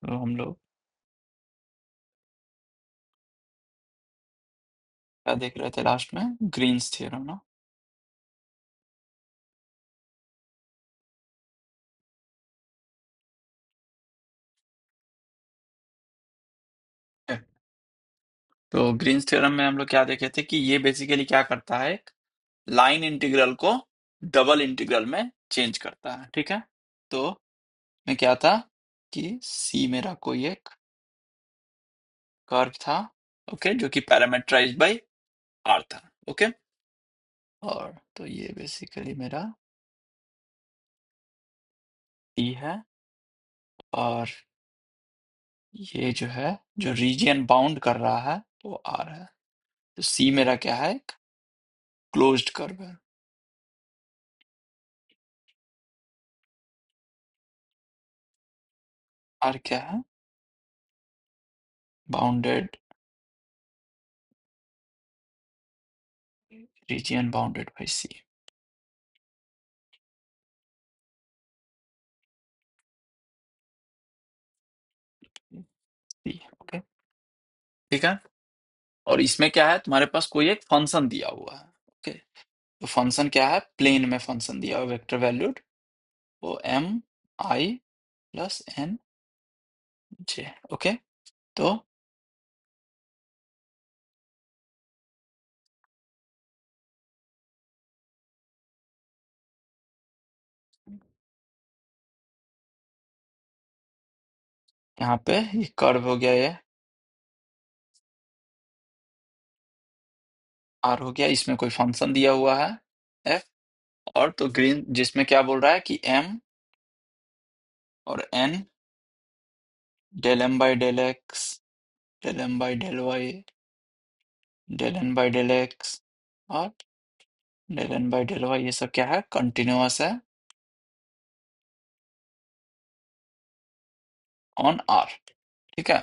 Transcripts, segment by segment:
तो हम लोग क्या देख रहे थे लास्ट में? ग्रीन्स थ्योरम ना? तो ग्रीन्स थ्योरम में हम लोग क्या देखे थे कि ये बेसिकली क्या करता है, एक लाइन इंटीग्रल को डबल इंटीग्रल में चेंज करता है। ठीक है, तो मैं क्या था कि सी मेरा कोई एक कर्व था, ओके, जो कि पैरामीटराइज्ड बाय आर था, ओके। और तो ये बेसिकली मेरा सी है, और ये जो है, जो रीजियन बाउंड कर रहा है वो आर है। तो सी मेरा क्या है, एक क्लोज्ड कर्व है। आर क्या है, bounded region bounded by C. C, okay, ठीक है। और इसमें क्या है, तुम्हारे पास कोई एक फंक्शन दिया हुआ है, ओके। तो फंक्शन क्या है, प्लेन में फंक्शन दिया हुआ, वेक्टर वैल्यूड, वो एम आई प्लस एन जे, ओके। तो यहाँ पे ये कर्व हो गया, ये आर हो गया, इसमें कोई फंक्शन दिया हुआ है एफ। और तो ग्रीन जिसमें क्या बोल रहा है कि एम और N del M by del x, del M by del y, del N by del x और del N by del y, ये सब क्या है, कंटिन्यूअस है ऑन आर। ठीक है,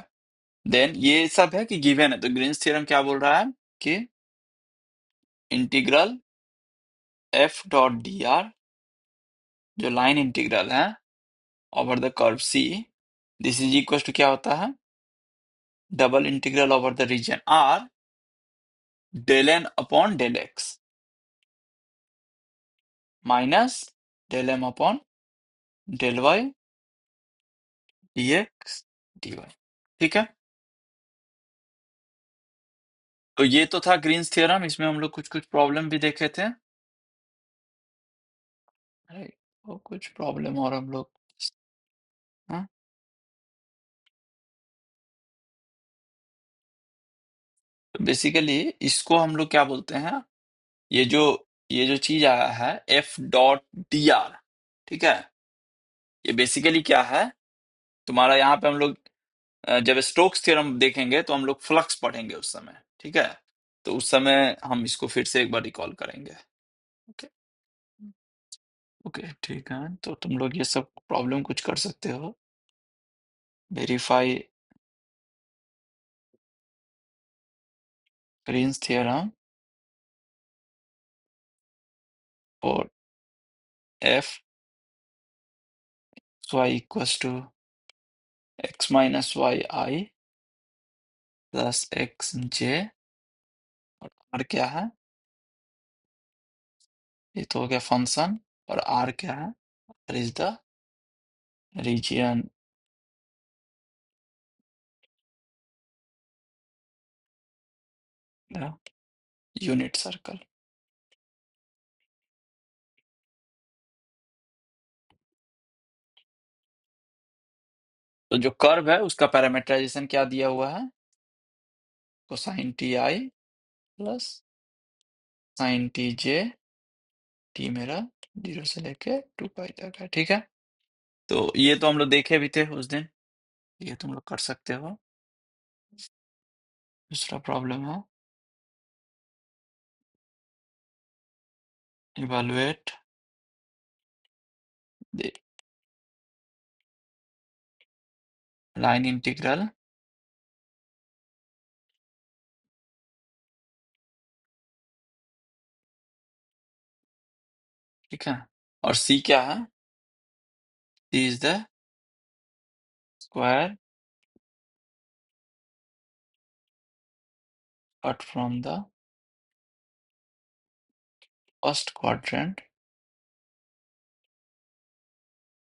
देन ये सब है कि गिवन है। तो ग्रीन्स थ्योरम क्या बोल रहा है कि integral F dot d R, जो लाइन इंटीग्रल है over the curve C, this is equal to क्या होता है, double integral over the region R, del N upon del x minus del M upon del y d x d y. ठीक है, तो ये तो था ग्रीन्स थ्योरम। इसमें हम लोग कुछ कुछ प्रॉब्लम भी देखे थे, राइट। वो कुछ प्रॉब्लम और हम लोग, हाँ, तो बेसिकली इसको हम लोग क्या बोलते हैं, ये जो चीज आया है एफ डॉट डी आर, ठीक है, ये बेसिकली क्या है, तुम्हारा यहाँ पे हम लोग जब स्टोक्स थ्योरम देखेंगे तो हम लोग फ्लक्स पढ़ेंगे उस समय, ठीक है। तो उस समय हम इसको फिर से एक बार रिकॉल करेंगे, ओके। ओके, ठीक है, तो तुम लोग ये सब प्रॉब्लम कुछ कर सकते हो, वेरीफाई ग्रीन्स थ्योरम और F y equals to x minus y i plus x j, और आर क्या है, ये तो हो गया फंक्शन, और आर क्या है, R is the region the unit circle. तो जो कर्व है उसका पैरामीटराइजेशन क्या दिया हुआ है, cosine t i plus sine t J, T मेरा 0 से लेके 2 पाई तक है, ठीक है। तो ये तो हम लोग देखे भी थे उस दिन, ये तुम लोग कर सकते हो। दूसरा प्रॉब्लम है, इवैल्यूएट द लाइन इंटीग्रल ठीक है, और सी क्या है, C is the square cut from the first quadrant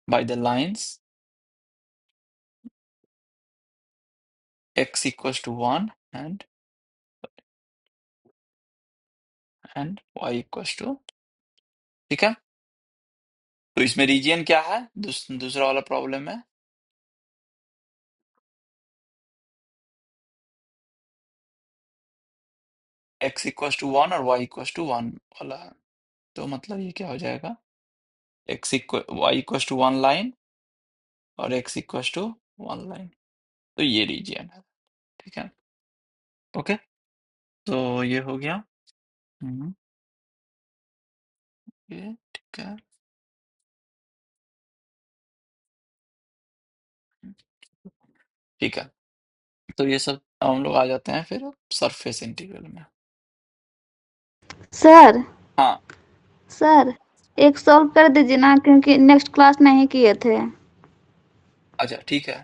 by the lines x equals to 1 and y equals to, ठीक है। तो इसमें रीजियन क्या है, दूसरा वाला प्रॉब्लम है x इक्वल्स टू 1 और y इक्वल्स टू 1 वाला है। तो मतलब ये क्या हो जाएगा, y इक्वल्स टू 1 लाइन और x इक्वल्स टू 1 लाइन। तो ये रीजियन है, ठीक है। ओके, तो ये हो गया। हम्म, ये ठीक है। ठीक है, तो ये सब हम लोग आ जाते हैं फिर सरफेस इंटीग्रल में। सर हाँ, सर एक सॉल्व कर दीजिए ना, क्योंकि नेक्स्ट क्लास नहीं किए थे। अच्छा ठीक है।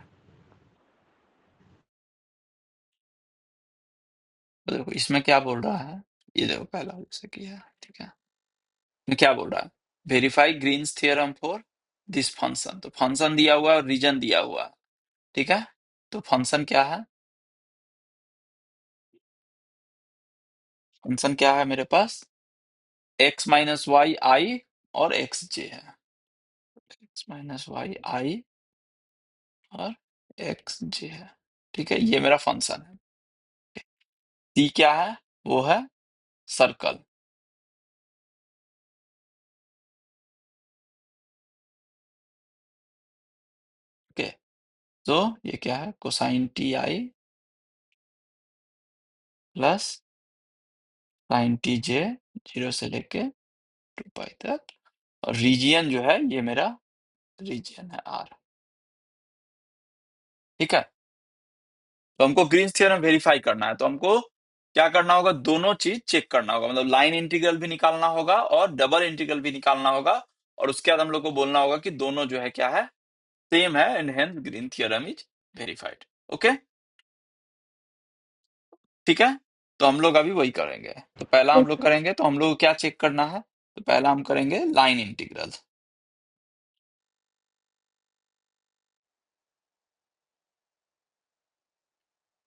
तो देखो इसमें क्या बोल रहा है, ये देखो पहला जैसे किया है, ठीक है। में क्या बोल रहा है, verify Green's theorem for this function. तो फंक्शन दिया हुआ है और रीजन दिया हुआ है, ठीक है। तो फंक्शन क्या है, फंक्शन क्या है मेरे पास, x माइनस वाई आई और एक्स जे है, x माइनस वाई आई और एक्स जे है, ठीक है। ये मेरा फंक्शन है। सी क्या है, वो है सर्कल, ओके। तो ये क्या है, cosine t i plus sine t j, 0 से लेके 2 पाई तक। और रीजियन जो है ये मेरा रीजियन है आर, ठीक है। तो हमको ग्रीन्स थ्योरम वेरीफाई करना है, तो हमको क्या करना होगा, दोनों चीज चेक करना होगा, मतलब लाइन इंटीग्रल भी निकालना होगा और डबल इंटीग्रल भी निकालना होगा। और उसके बाद हम लोग को बोलना होगा कि दोनों जो है क्या है, सेम है, and hence green theorem is verified. Okay, ठीक है। तो हम लोग अभी वही करेंगे। तो पहला हम लोग करेंगे, तो हम लोग को क्या चेक करना है, तो पहला हम करेंगे लाइन इंटीग्रल।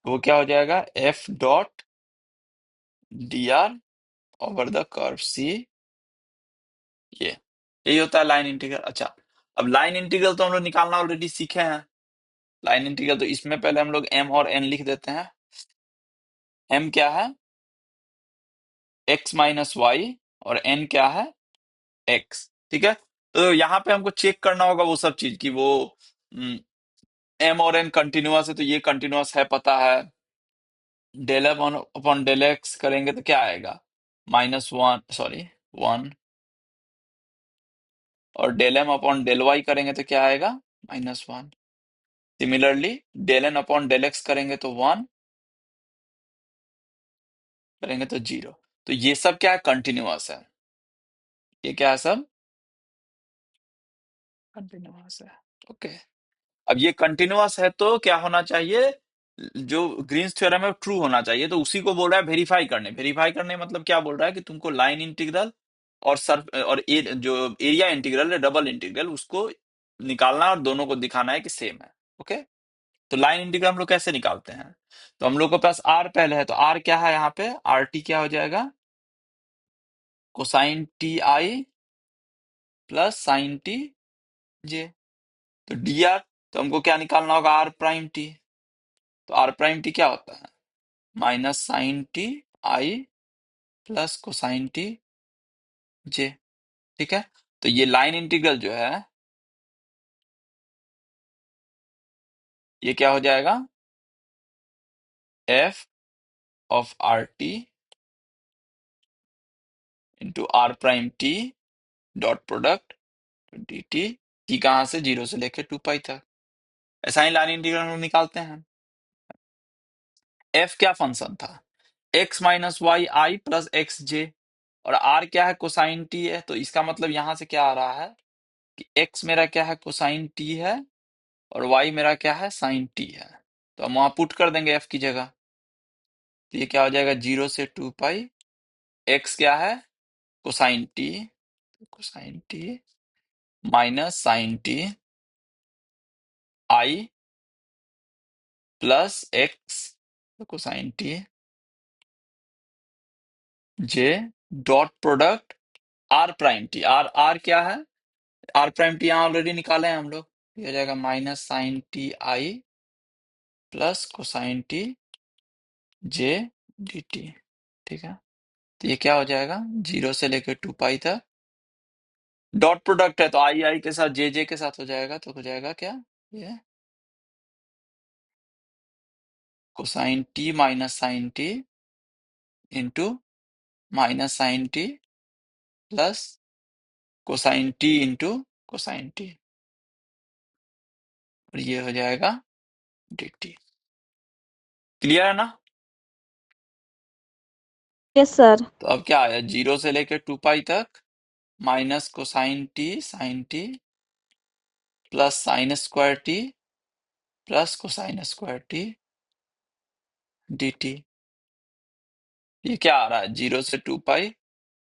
वो क्या हो जाएगा, F dot d r over the curve C, ये यही होता है लाइन इंटीग्रल। अच्छा, अब लाइन इंटीग्रल तो हम लोग निकालना ऑलरेडी सीखे हैं। लाइन इंटीग्रल तो इसमें पहले हम लोग एम और एन लिख देते हैं। एम क्या है, एक्स माइनस वाई, और एन क्या है, एक्स, ठीक है। तो यहाँ पे हमको चेक करना होगा वो सब चीज की, वो एम और एन कंटिन्यूअस है तो ये कंटिन्यूअस है, पता है। Del M upon del x करेंगे तो क्या आएगा, -1, सॉरी 1। और del M upon del y करेंगे तो क्या आएगा, -1। Similarly del N upon del x करेंगे तो 1, करेंगे तो 0। तो ये सब क्या है, कंटिन्यूअस है। ये क्या है, सब कंटिन्यूअस है, ओके। अब ये कंटिन्यूअस है तो क्या होना चाहिए, जो ग्रीन्स थ्योरम है ट्रू होना चाहिए। तो उसी को बोल रहा है वेरीफाई करने। वेरीफाई करने मतलब क्या बोल रहा है कि तुमको लाइन इंटीग्रल और जो एरिया इंटीग्रल है, डबल इंटीग्रल, उसको निकालना और दोनों को दिखाना है कि सेम है, ओके। तो लाइन इंटीग्रल हम लोग कैसे निकालते हैं, तो हम लोग के पास आर पहले है, तो आर क्या है यहाँ पे, आर टी क्या हो जाएगा, cosine t i plus sine t j. तो डी आर, तो हमको क्या निकालना होगा, आर प्राइम टी। तो आर प्राइम टी क्या होता है, minus sine t i plus cosine t j, ठीक है। तो ये लाइन इंटीग्रल जो है ये क्या हो जाएगा, F of R T into R prime T dot product d T, की कहां से, 0 से लेके 2 पाई तक। ऐसा ही लाइन इंटीग्रल हम लोग निकालते हैं। एफ क्या फंक्शन था, x minus y i plus x j, और आर क्या है, कोसाइन टी है। तो इसका मतलब यहां से क्या आ रहा है कि एक्स मेरा क्या है, कोसाइन टी है, और वाई मेरा क्या है, साइन टी है। तो हम वहां पुट कर देंगे एफ की जगह। तो ये क्या हो जाएगा, 0 से 2 पाई, एक्स क्या है, cosine t, cosine t minus sine t i plus x cosine t j dot product r prime t, r r क्या है, आर प्राइम टी यहाँ ऑलरेडी निकाले हैं हम लोग, ये हो जाएगा minus sine t i plus cosine t j d t. ठीक है, तो ये क्या हो जाएगा, 0 से लेकर 2 पाई तक, डॉट प्रोडक्ट है तो आई आई के साथ जे के साथ हो जाएगा, तो हो जाएगा क्या, ये cosine t minus sine t into minus sine t plus cosine t into cosine t, और ये हो जाएगा डी टी। क्लियर है ना? Yes sir. तो अब क्या आया, 0 से लेकर 2 पाई तक minus cosine t sine t plus sine square t plus cosine square t d t. ये क्या आ रहा है, 0 से 2 पाई,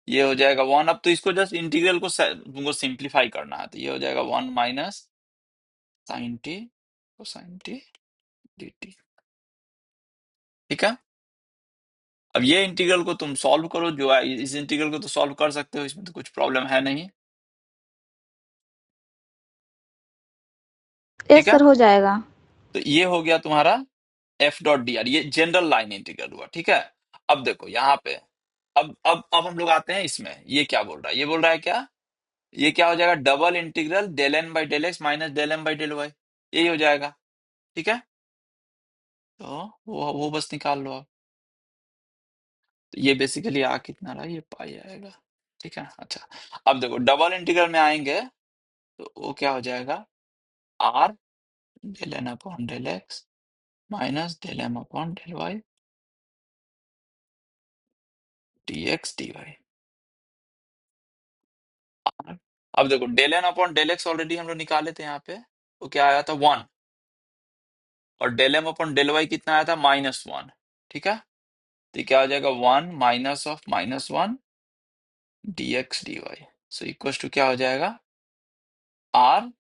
ये हो जाएगा 1। अब तो इसको जस्ट इंटीग्रल को तुमको सिंप्लीफाई करना है, तो ये हो जाएगा 1 minus sine t cosine t d t. ठीक है, अब ये इंटीग्रल को तुम सॉल्व करो, जो है इस इंटीग्रल को तो सॉल्व कर सकते हो, इसमें तो कुछ प्रॉब्लम है नहीं। ठीक यस है, सर, हो जाएगा। तो ये हो गया तुम्हारा एफ डॉट डी आर, ये जनरल लाइन इंटीग्रल हुआ। ठीक है, अब देखो यहाँ पे, अब हम लोग आते हैं इसमें, ये क्या बोल रहा है, ये बोल रहा है क्या, ये क्या हो जाएगा, double integral del N by del x minus del M by del y, यही हो जाएगा। ठीक है, तो वो बस निकाल लो आप। तो ये बेसिकली आ कितना रहा, ये पाई आएगा। ठीक है, अच्छा, अब देखो डबल इंटीग्रल में आएंगे तो वो क्या हो जाएगा, r del N upon del x minus del M upon del y d x d y. अब देखो del N upon del x already हम लोग निकाले थे यहाँ पे, तो क्या आया था 1, और del M upon del y कितना आया था, -1। ठीक है, तो ये क्या हो जाएगा, 1 minus of -1 d x d y, so equal to क्या हो जाएगा, r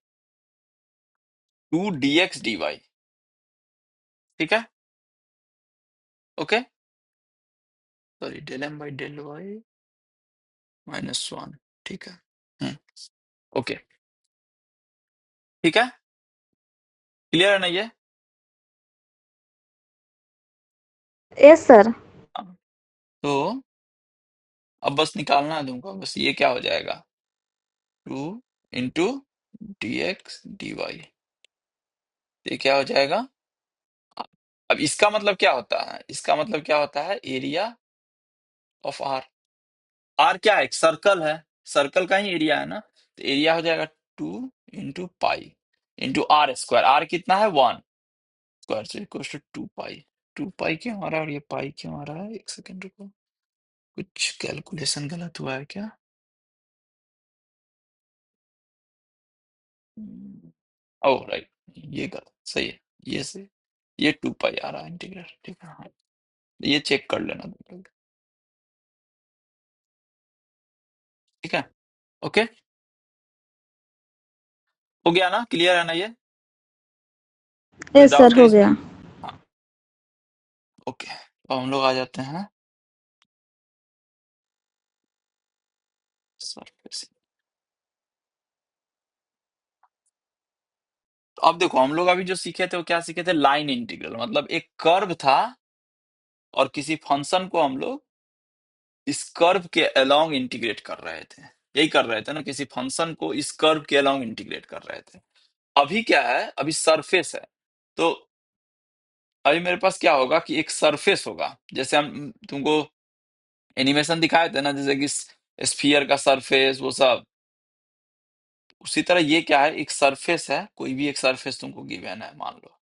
2 d x d y. ठीक है, okay, sorry del M by del y -1। ठीक है, ओके, ठीक है, क्लियर है ना ये? Yes sir. हाँ, तो अब बस निकालना है तुमको, बस ये क्या हो जाएगा, 2 into d x d y, ये क्या हो जाएगा। अब इसका मतलब क्या होता है, इसका मतलब क्या होता है, एरिया ऑफ आर। आर क्या है, एक सर्कल है, सर्कल का ही एरिया है ना, तो एरिया हो जाएगा 2 into pi into r square, r कितना है 1 स्क्वायर, से इक्वल टू 2 पाई। 2 पाई क्यों आ रहा है और ये पाई क्यों आ रहा है, एक सेकंड रुको, कुछ कैलकुलेशन गलत हुआ है क्या। ओह राइट, ये गलत, सही है, ये सही, ये 2 पाई आ रहा है इंटीग्रल। ठीक है, हाँ, ये चेक कर लेना तुम लोग। ठीक है, ओके, हो गया ना, क्लियर है ना ये, कोई यस सर, डाउट है हो इसमें? गया। हाँ, ओके, तो हम लोग आ जाते हैं सरफेस। तो अब देखो हम लोग अभी जो सीखे थे वो क्या सीखे थे, लाइन इंटीग्रल, मतलब एक कर्व था और किसी फंक्शन को हम लोग इस कर्व के अलोंग इंटीग्रेट कर रहे थे, यही कर रहे थे ना, किसी फंक्शन को इस कर्व के अलोंग इंटीग्रेट कर रहे थे। अभी क्या है, अभी सरफेस है, तो अभी मेरे पास क्या होगा कि एक सरफेस होगा, जैसे हम तुमको एनिमेशन दिखाए थे ना, जैसे कि स्फीयर का सरफेस वो सब, उसी तरह ये क्या है, एक सरफेस है, कोई भी एक सरफेस तुमको गिवन है, मान लो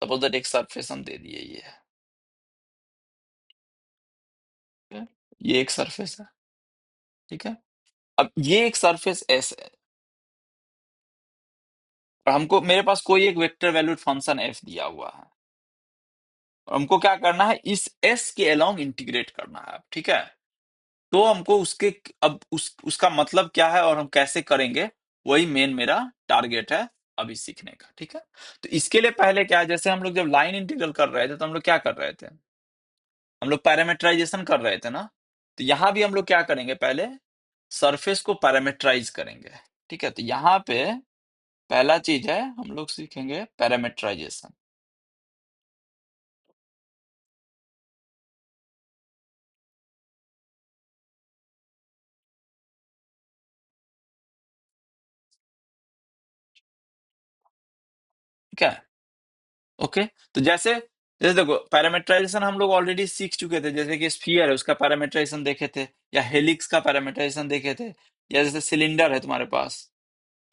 सपोज दैट एक सरफेस हम दे दिए, ये है, ठीक है? ये एक सरफेस है। ठीक है, अब ये एक सरफेस एस है, और हमको मेरे पास कोई एक वेक्टर वैल्यूड फंक्शन एफ दिया हुआ है, हमको क्या करना है, इस s के अलोंग इंटीग्रेट करना है, ठीक है। तो हमको उसके अब उसका मतलब क्या है और हम कैसे करेंगे, वही मेन मेरा टारगेट है अभी सीखने का, ठीक है। तो इसके लिए पहले क्या है, जैसे हम लोग जब लाइन इंटीग्रल कर रहे थे तो हम लोग क्या कर रहे थे, हम लोग पैरामीटराइजेशन कर रहे थे ना। तो यहां भी हम लोग क्या करेंगे, पहले सरफेस को पैरामीटराइज करेंगे, ठीक है। तो यहाँ पे पहला चीज है, हम लोग सीखेंगे पैरामीटराइजेशन। ठीक है, ओके। तो जैसे जैसे देखो पैरामीटराइजेशन हम लोग ऑलरेडी सीख चुके थे, जैसे कि स्फीयर है उसका पैरामीटराइजेशन देखे थे, या हेलिक्स का पैरामीटराइजेशन देखे थे, या जैसे सिलेंडर है तुम्हारे पास,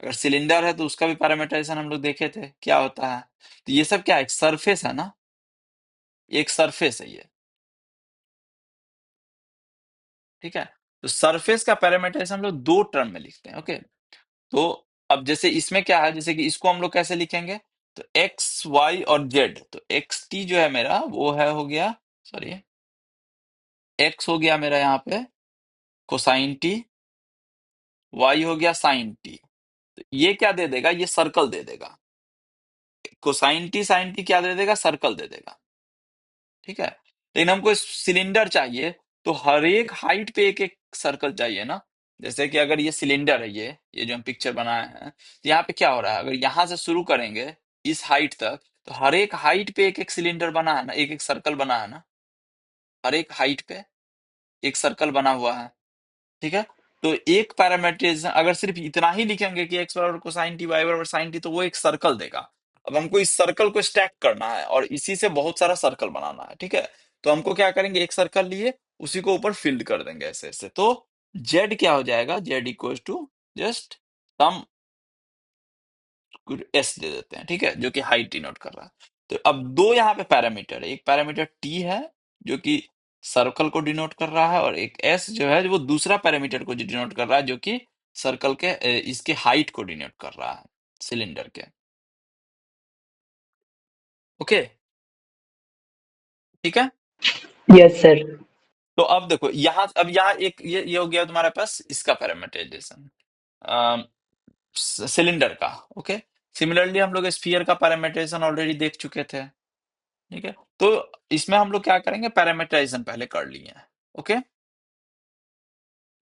अगर सिलेंडर है तो उसका भी पैरामीटराइजेशन हम लोग देखे थे क्या होता है। तो ये सब क्या है, एक सरफेस है ना, ये एक सरफेस है ये, ठीक है। तो सरफेस का पैरामीटराइजेशन हम लोग दो टर्म में लिखते हैं, ओके। तो अब जैसे इसमें क्या है, जैसे कि इसको हम लोग कैसे लिखेंगे, तो एक्स वाई और जेड, तो एक्स टी जो है मेरा वो है हो गया, सॉरी, एक्स हो गया मेरा यहाँ पे कोसाइन टी, वाई हो गया साइन टी। तो ये क्या दे देगा, ये सर्कल दे देगा, कोसाइन टी साइन टी क्या दे देगा, सर्कल दे देगा, ठीक है। लेकिन हमको सिलेंडर चाहिए, तो हर एक हाइट पे एक एक सर्कल चाहिए ना। जैसे कि अगर ये सिलेंडर है, ये जो हम पिक्चर बनाए हैं, तो यहाँ पे क्या हो रहा है, अगर यहाँ से शुरू करेंगे इस हाइट तक, तो हर एक हाइट पे एक एक सिलेंडर बना है ना, एक एक सर्कल बना है ना, हर एक हाइट पे एक सर्कल बना हुआ है, ठीक है। तो एक पैरामीटराइजेशन अगर सिर्फ इतना ही लिखेंगे कि एक्स बराबर कोसाइन टी वाई बराबर साइन टी, तो वो एक सर्कल देगा। अब हमको इस सर्कल को स्टैक करना है और इसी से बहुत सारा सर्कल बनाना है, ठीक है। तो हमको क्या करेंगे, एक सर्कल लिए उसी को ऊपर फिल्ड कर देंगे ऐसे ऐसे, तो जेड क्या हो जाएगा, z equal to just some s दे देते हैं, ठीक है, जो कि हाइट डिनोट कर रहा है। तो अब दो यहाँ पे पैरामीटर है, एक पैरामीटर टी है जो कि सर्कल को डिनोट कर रहा है, और एक एस जो है वो दूसरा पैरामीटर को डिनोट कर रहा है, जो कि सर्कल के इसके हाइट को डिनोट कर रहा है, सिलेंडर के, ओके, ठीक है। Yes sir. तो अब देखो यहाँ, अब यहाँ एक ये हो गया तुम्हारे पास इसका पैरामीटराइजेशन सिलेंडर का, ओके। सिमिलरली हम लोग स्फीयर का पैरामीटराइजेशन ऑलरेडी देख चुके थे, ठीक है। तो इसमें हम लोग क्या करेंगे, पैरामीटराइजेशन पहले कर लिए हैं, ओके,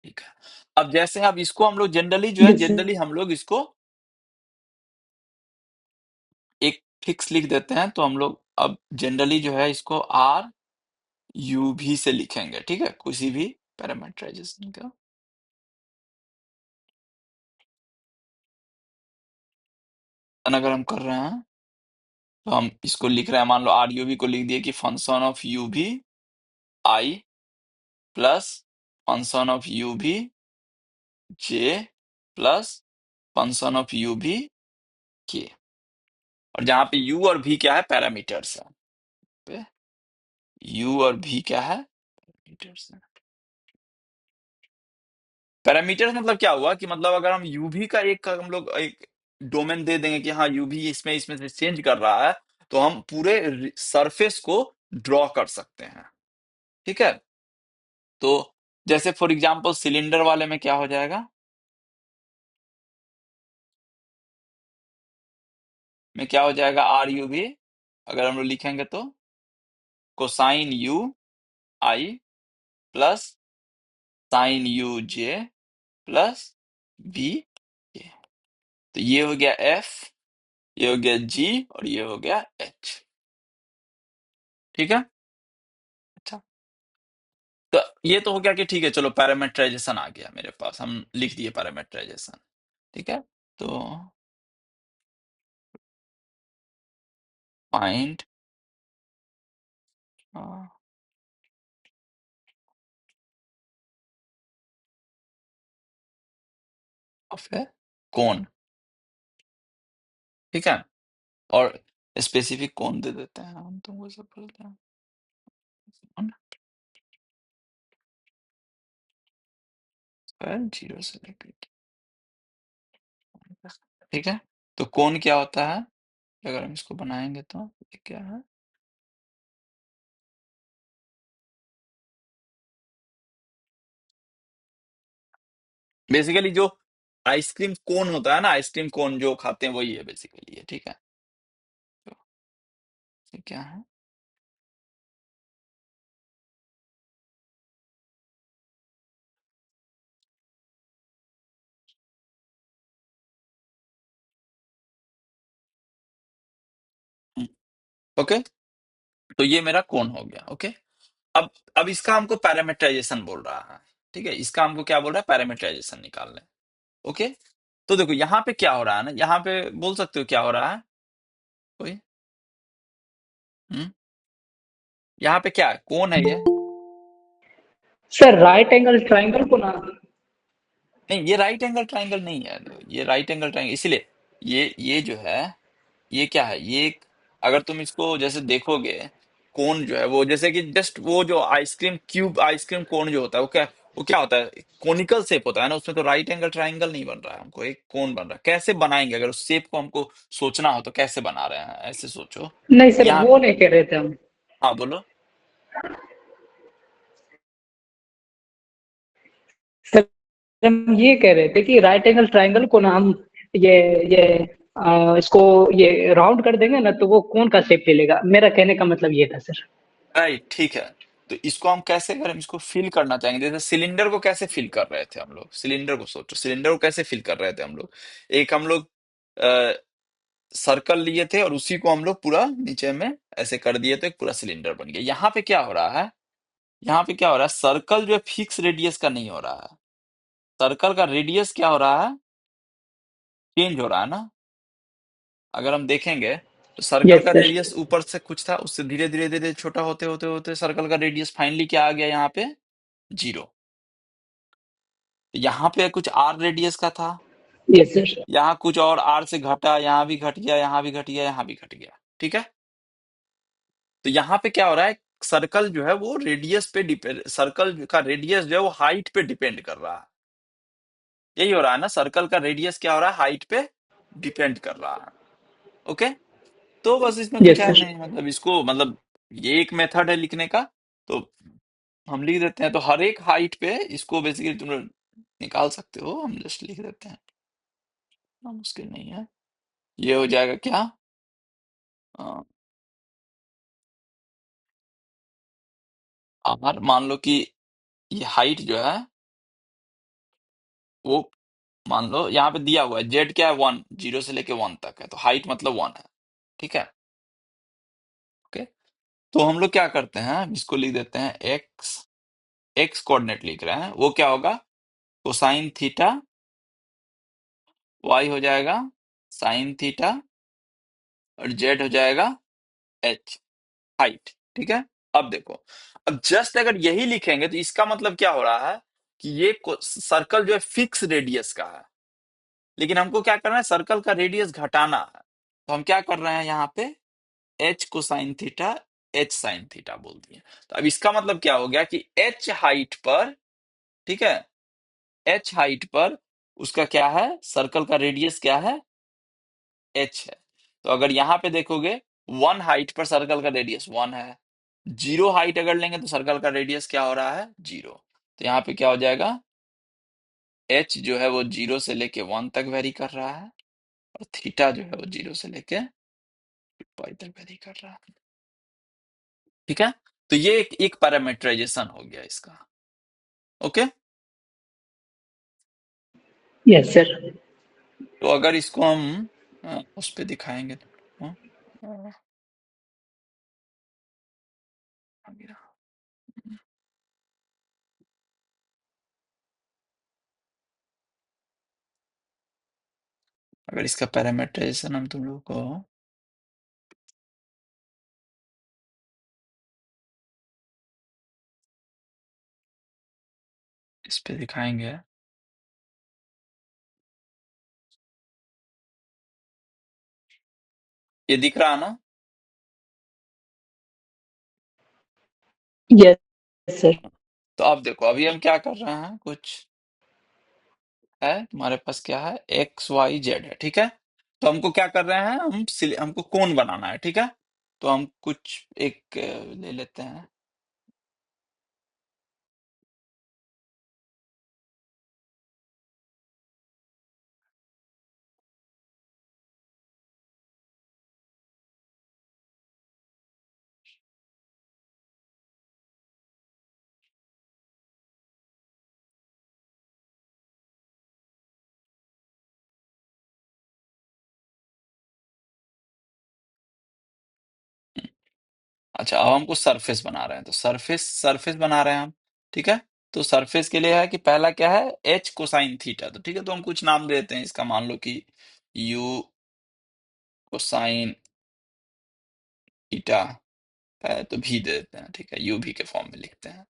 ठीक है। अब जैसे अब इसको हम लोग जनरली जो है, यस सर। जनरली हम लोग इसको एक फिक्स लिख देते हैं, तो हम लोग अब जनरली जो है इसको आर यू भी से लिखेंगे, ठीक है, किसी भी पैरामीटराइजेशन का। अगर हम कर रहे हैं तो हम इसको लिख रहे हैं, मान लो आर यू भी को लिख दिए कि फंक्शन ऑफ यू भी आई प्लस फंक्शन ऑफ यू भी जे प्लस फंक्शन ऑफ यू भी के। और जहां पे u और v क्या है, पैरामीटर्स है, पे u और v क्या है, पैरामीटर्स है। पैरामीटर्स मतलब क्या हुआ कि मतलब अगर हम uv का एक हम लोग एक डोमेन दे देंगे कि हाँ uv इसमें इसमें से चेंज कर रहा है, तो हम पूरे सरफेस को ड्रॉ कर सकते हैं, ठीक है। तो जैसे फॉर एग्जांपल सिलेंडर वाले में क्या हो जाएगा, में क्या हो जाएगा, आर यू भी अगर हम लोग लिखेंगे तो cosine u i plus sine u j plus b k. तो ये हो गया एफ, ये हो गया जी, और ये हो गया एच, ठीक है। अच्छा, तो ये तो हो गया कि ठीक है, चलो पैरामीटराइजेशन आ गया मेरे पास, हम लिख दिए पैरामीटराइजेशन, ठीक है। तो फाइंड ऑफ ए कोन, ठीक है। और स्पेसिफिक कोन दे देते हैं हम, तुमको सब बोलते हैं कोन, स्क्वायर जीरो से लेकर, ठीक है। तो कोन क्या होता है, अगर हम इसको बनाएंगे तो ये क्या है, बेसिकली जो आइसक्रीम कोन होता है ना, आइसक्रीम कोन जो खाते हैं वही है बेसिकली ये, ठीक है। तो ये क्या है? ओके, तो ये मेरा कोन हो गया। ओके, अब इसका हमको पैरामीटराइजेशन बोल रहा है, ठीक है। इसका हमको क्या बोल रहा है? पैरामीटराइजेशन निकालना है। ओके, तो देखो यहाँ पे क्या हो रहा है ना, यहाँ पे बोल सकते हो क्या हो रहा है कोई? हम्म, यहाँ पे क्या है? कौन है ये? सर राइट एंगल ट्राइंगल को ना। नहीं, ये राइट एंगल ट्राइंगल नहीं है। ये राइट एंगल ट्राइंगल इसलिए, ये जो है, ये क्या है? ये अगर तुम इसको जैसे देखोगे, कोन जो है वो जैसे कि जस्ट वो जो आइसक्रीम क्यूब, आइसक्रीम कोन जो होता है वो क्या होता है? कोनिकल शेप होता है ना, उसमें तो राइट एंगल ट्राइंगल नहीं बन रहा है, हमको एक कोन बन रहा है। कैसे बनाएंगे? अगर उस शेप को हमको सोचना हो तो कैसे बना रहे हैं, ऐसे सोचो। नहीं सर यहाँ, वो नहीं कह रहे थे हम। हाँ बोलो। सर हम ये कह रहे थे कि राइट एंगल ट्राइंगल को ना हम ये ये इसको ये राउंड कर देंगे ना तो वो कौन का शेप ले लेगा। मेरा कहने का मतलब ये था सर। राइट, ठीक है। तो इसको हम कैसे करें? इसको फिल करना चाहेंगे। जैसे सिलेंडर को कैसे फिल कर रहे थे हम लोग, सिलेंडर को सोचो, सिलेंडर को कैसे फिल कर रहे थे हम लोग? एक हम लोग सर्कल लिए थे और उसी को हम लोग पूरा नीचे में ऐसे कर दिए तो एक पूरा सिलेंडर बन गया। यहाँ पे क्या हो रहा है? यहाँ पे क्या हो रहा है? सर्कल जो है फिक्स रेडियस का नहीं हो रहा है। सर्कल का रेडियस क्या हो रहा है? चेंज हो रहा है ना। अगर हम देखेंगे तो सर्कल यस का सर। रेडियस ऊपर से कुछ था, उससे धीरे धीरे धीरे छोटा होते होते होते सर्कल का रेडियस फाइनली क्या आ गया यहाँ पे? 0। यहाँ पे कुछ आर रेडियस का था, यस सर। यहाँ कुछ और आर से घटा, यहाँ भी घट गया, यहाँ भी घट गया, यहाँ भी घट गया, ठीक है। तो यहाँ पे क्या हो रहा है? सर्कल जो है वो रेडियस पे डिपेंड, सर्कल का रेडियस जो है वो हाइट पे डिपेंड कर रहा है। यही हो रहा है ना, सर्कल का रेडियस क्या हो रहा है? हाइट पे डिपेंड कर रहा है। ओके, तो बस इसमें कुछ यस है सर। नहीं, मतलब इसको, मतलब ये एक मेथड है लिखने का, तो हम लिख देते हैं। तो हर एक हाइट पे इसको बेसिकली तुम लोग निकाल सकते हो, हम जस्ट लिख देते हैं, इतना मुश्किल नहीं है। ये हो जाएगा क्या? आर मान लो कि ये हाइट जो है वो, मान लो यहाँ पे दिया हुआ है जेड क्या है? 1, 0 से लेके 1 तक है, तो हाइट मतलब 1 है, ठीक है। ओके, तो हम लोग क्या करते हैं, हम इसको लिख देते हैं एक्स, एक्स कोऑर्डिनेट लिख रहे हैं, वो क्या होगा? कोसाइन थीटा, वाई हो जाएगा साइन थीटा, और जेड हो जाएगा एच, हाइट, ठीक है। अब देखो, अब जस्ट अगर यही लिखेंगे तो इसका मतलब क्या हो रहा है कि ये सर्कल जो है फिक्स रेडियस का है, लेकिन हमको क्या करना है? सर्कल का रेडियस घटाना है। तो हम क्या कर रहे हैं यहाँ पे? H cosine theta, h sine theta बोल दिए। तो अब इसका मतलब क्या हो गया कि एच हाइट पर, ठीक है, एच हाइट पर उसका क्या है? सर्कल का रेडियस क्या है? एच है। तो अगर यहाँ पे देखोगे 1 हाइट पर सर्कल का रेडियस 1 है, 0 हाइट अगर लेंगे तो सर्कल का रेडियस क्या हो रहा है? 0। तो यहाँ पे क्या हो जाएगा? एच जो है वो 0 से लेके 1 तक वेरी कर रहा है, और थीटा जो है वो 0 से लेके पाई तक वेरी कर रहा है, ठीक है। तो ये एक पैरामीटराइजेशन हो गया इसका। Okay, yes sir. तो अगर इसको हम उस पे दिखाएंगे तो आ गया। अगर इसका पैरामीटराइजेशन हम तुम लोगों को इस पे दिखाएंगे, ये दिख रहा है ना? Yes sir. तो अब देखो, अभी हम क्या कर रहे हैं, कुछ है तुम्हारे पास, क्या है? एक्स वाई जेड है, ठीक है। तो हमको क्या कर रहे हैं, हमको कोन बनाना है, ठीक है। तो हम कुछ एक ले लेते हैं, अच्छा, अब हमको सरफेस बना रहे हैं, तो सरफेस सरफेस बना रहे हैं हम, ठीक है। तो सरफेस के लिए है कि पहला क्या है, एच कोसाइन थीटा, तो ठीक है, तो हम कुछ नाम देते हैं इसका, मान लो कि यू कोसाइन थीटा है, तो भी दे देते हैं, ठीक है, यू भी के फॉर्म में लिखते हैं।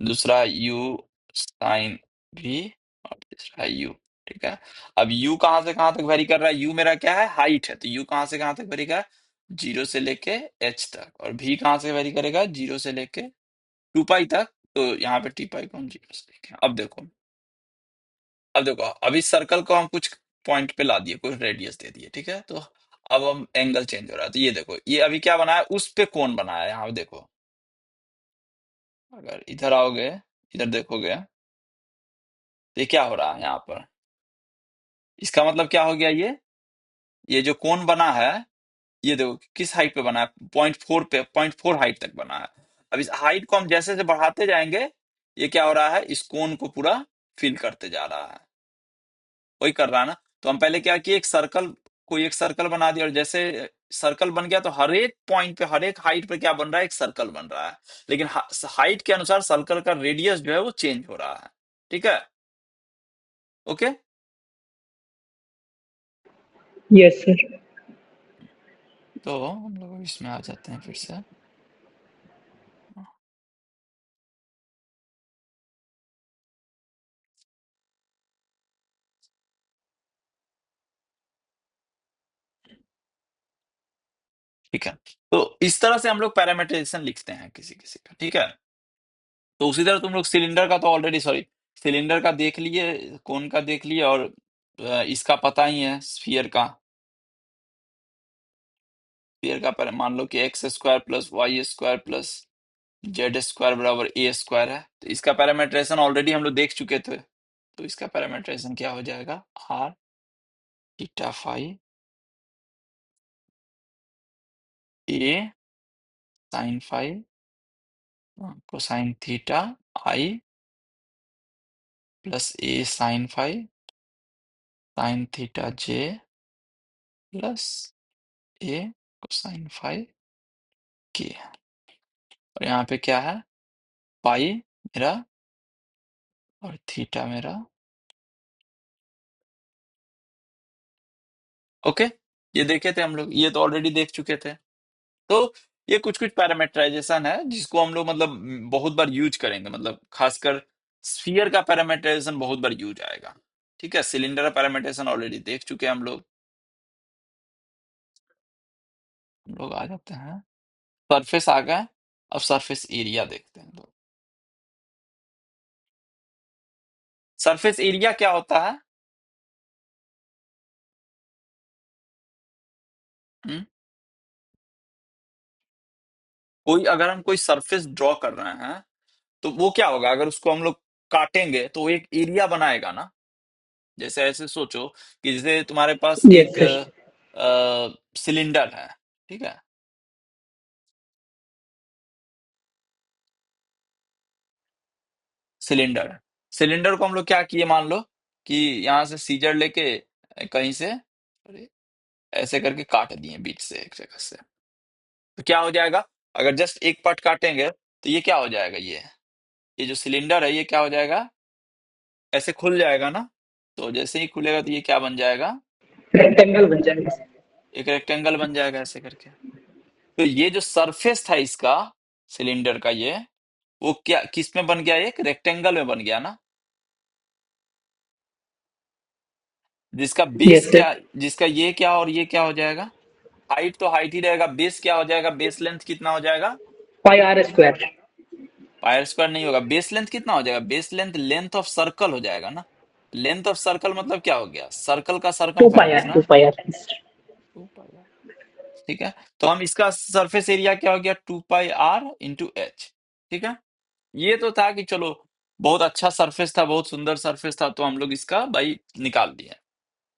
दूसरा यू साइन भी, और तीसरा यू, ठीक है। अब यू कहाँ से कहाँ तक वेरी कर रहा है, यू मेरा क्या है, हाइट है, तो यू कहाँ से कहाँ तक वेरी कर, 0 से लेके एच तक, और भी कहाँ से वेरी करेगा, 0 से लेके 2 पाई तक। तो यहाँ पे टी पाई को हम 0 से लेके, अब देखो अब इस सर्कल को हम कुछ पॉइंट पे ला दिए, कुछ रेडियस दे दिए, ठीक है। तो अब हम एंगल चेंज हो रहा है, तो ये देखो, ये अभी क्या बनाया, उस पे कौन बनाया है, यहाँ पे देखो, अगर इधर आओगे, इधर देखोगे, तो ये क्या हो रहा है यहाँ पर, इसका मतलब क्या हो गया, ये जो कोण बना है, ये देखो किस हाइट पे बना है, 0.4 पे, 0.4 हाइट तक बना है। अब इस हाइट को हम जैसे जैसे बढ़ाते जाएंगे, ये क्या हो रहा है, इस कोण को पूरा फिल करते जा रहा है, वही कर रहा है ना। तो हम पहले क्या किए, कोई एक सर्कल बना दिया, और जैसे सर्कल बन गया, तो हर एक पॉइंट पे, हर एक हाइट पे क्या बन रहा है, एक सर्कल बन रहा है। लेकिन हाइट के अनुसार सर्कल का रेडियस जो है वो चेंज हो रहा है, ठीक है, ओके। Yes sir. तो हम लोग इसमें आ जाते हैं फिर से, ठीक है। तो इस तरह से हम लोग पैरामीटराइजेशन लिखते हैं किसी किसी का, ठीक है। तो उसी तरह तुम लोग सिलेंडर का तो ऑलरेडी, सॉरी, सिलेंडर का देख लिए, कोन का देख लिए, और इसका पता ही है, स्फीयर का मान लो कि x square plus y square plus z square बराबर ए स्क्वायर है। तो इसका पैरामीटराइजेशन ऑलरेडी हम लोग देख चुके थे, तो इसका पैरामीटराइजेशन क्या हो जाएगा, r theta phi a sine phi cosine theta i plus a sine phi sine theta j plus a cosine phi k. और यहाँ पे क्या है, पाई मेरा और थीटा मेरा, ओके। ये देखे थे हम लोग, ये तो ऑलरेडी देख चुके थे। तो ये कुछ कुछ पैरामीटराइजेशन है जिसको हम लोग मतलब बहुत बार यूज करेंगे, मतलब खासकर स्फीयर का पैरामीटराइजेशन बहुत बार यूज आएगा, ठीक है। सिलेंडर का पैरामीटराइजेशन ऑलरेडी देख चुके हैं हम लोग आ जाते हैं, सरफेस आ गए। अब सरफेस एरिया देखते हैं, तो सरफेस एरिया क्या होता है, हम्म? अगर हम कोई सरफेस ड्रॉ कर रहे हैं, तो वो क्या होगा, अगर उसको हम लोग काटेंगे तो वो एक एरिया बनाएगा ना। जैसे ऐसे सोचो कि जैसे तुम्हारे पास यस एक सर। सिलेंडर है, ठीक है, सिलेंडर सिलेंडर को हम लोग क्या किए, मान लो कि यहाँ से सीजर लेके कहीं से, अरे, ऐसे करके काट दिए बीच से, एक जगह से, तो क्या हो जाएगा, अगर जस्ट एक पार्ट काटेंगे, तो ये क्या हो जाएगा, ये जो सिलेंडर है, ये क्या हो जाएगा, ऐसे खुल जाएगा ना। तो जैसे ही खुलेगा, तो ये क्या बन जाएगा, रेक्टेंगल बन जाएगा। एक रेक्टेंगल बन जाएगा ऐसे करके। तो ये जो सरफेस था इसका, सिलेंडर का, ये वो क्या किस में बन गया, एक रेक्टेंगल में बन गया ना, जिसका बेस यस क्या, सर। जिसका ये क्या और ये क्या हो जाएगा, हाइट तो हाइट ही रहेगा, बेस क्या हो जाएगा, बेस लेंथ कितना हो जाएगा, पाई आर स्क्वायर। पायर स्क्वायर नहीं होगा, बेस लेंथ कितना हो जाएगा, base length length of circle हो जाएगा ना। लेंथ ऑफ सर्कल मतलब क्या हो गया, सर्कल का टू पाई सरकमफेरेंस आर, ना, टू पाई आर। 2 पाई, ठीक है। तो हम इसका सरफेस एरिया क्या हो गया, 2 पाई r इंटू एच, ठीक है। ये तो था कि चलो बहुत अच्छा सरफेस था, बहुत सुंदर सरफेस था, तो हम लोग इसका भाई निकाल दिए।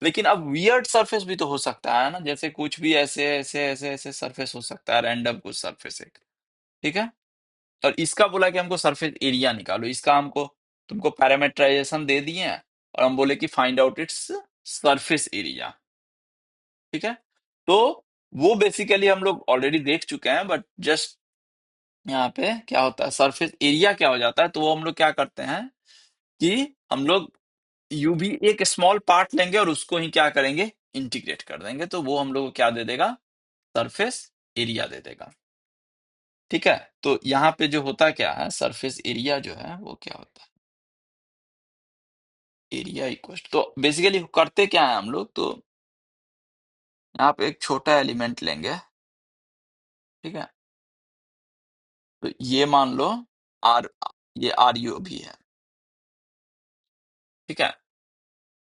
लेकिन अब वियर्ड सरफेस भी तो हो सकता है ना, जैसे कुछ भी ऐसे ऐसे ऐसे ऐसे सरफेस हो सकता है, रैंडम कुछ सरफेस एक, ठीक है। और इसका बोला कि हमको सरफेस एरिया निकालो, इसका हमको तुमको पैरामीटराइजेशन दे दिए हैं, और हम बोले कि find out its surface area, ठीक है। तो वो बेसिकली हम लोग ऑलरेडी देख चुके हैं, बट जस्ट यहाँ पे क्या होता है, सरफेस एरिया क्या हो जाता है, तो वो हम लोग क्या करते हैं कि हम लोग यू भी एक स्मॉल पार्ट लेंगे और उसको ही क्या करेंगे, इंटीग्रेट कर देंगे, तो वो हम लोग को क्या दे देगा, सरफेस एरिया दे देगा। ठीक है, तो यहाँ पे जो होता क्या है, सरफेस एरिया जो है वो क्या होता है, एरिया इक्वल, तो बेसिकली करते क्या है हम लोग, तो यहाँ पे एक छोटा एलिमेंट लेंगे। ठीक है, तो ये मान लो आर, ये आर यू भी है। ठीक है,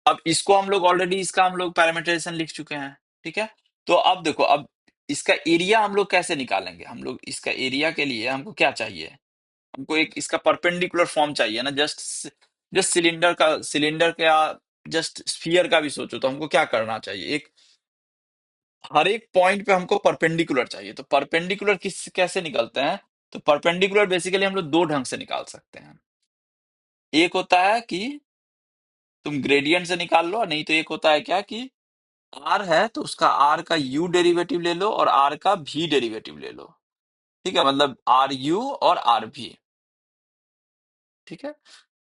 अब इसको हम लोग ऑलरेडी, इसका हम लोग पैरामीटराइजेशन लिख चुके हैं। ठीक है, तो अब देखो, अब इसका एरिया हम लोग कैसे निकालेंगे, हम लोग इसका एरिया के लिए हमको क्या चाहिए, हमको एक इसका परपेंडिकुलर फॉर्म चाहिए ना, जस्ट जस्ट सिलेंडर का, जस्ट स्फीयर का भी सोचो तो हमको क्या करना चाहिए, एक हर एक पॉइंट पे हमको परपेंडिकुलर चाहिए, तो परपेंडिकुलर किस कैसे निकलते हैं, तो परपेंडिकुलर बेसिकली हम लोग दो ढंग से निकाल सकते हैं। एक होता है कि तुम ग्रेडियंट से निकाल लो, नहीं तो एक होता है क्या कि आर है तो उसका आर का यू डेरिवेटिव ले लो और आर का भी डेरिवेटिव ले लो। ठीक है, मतलब आर यू और आर भी। ठीक है,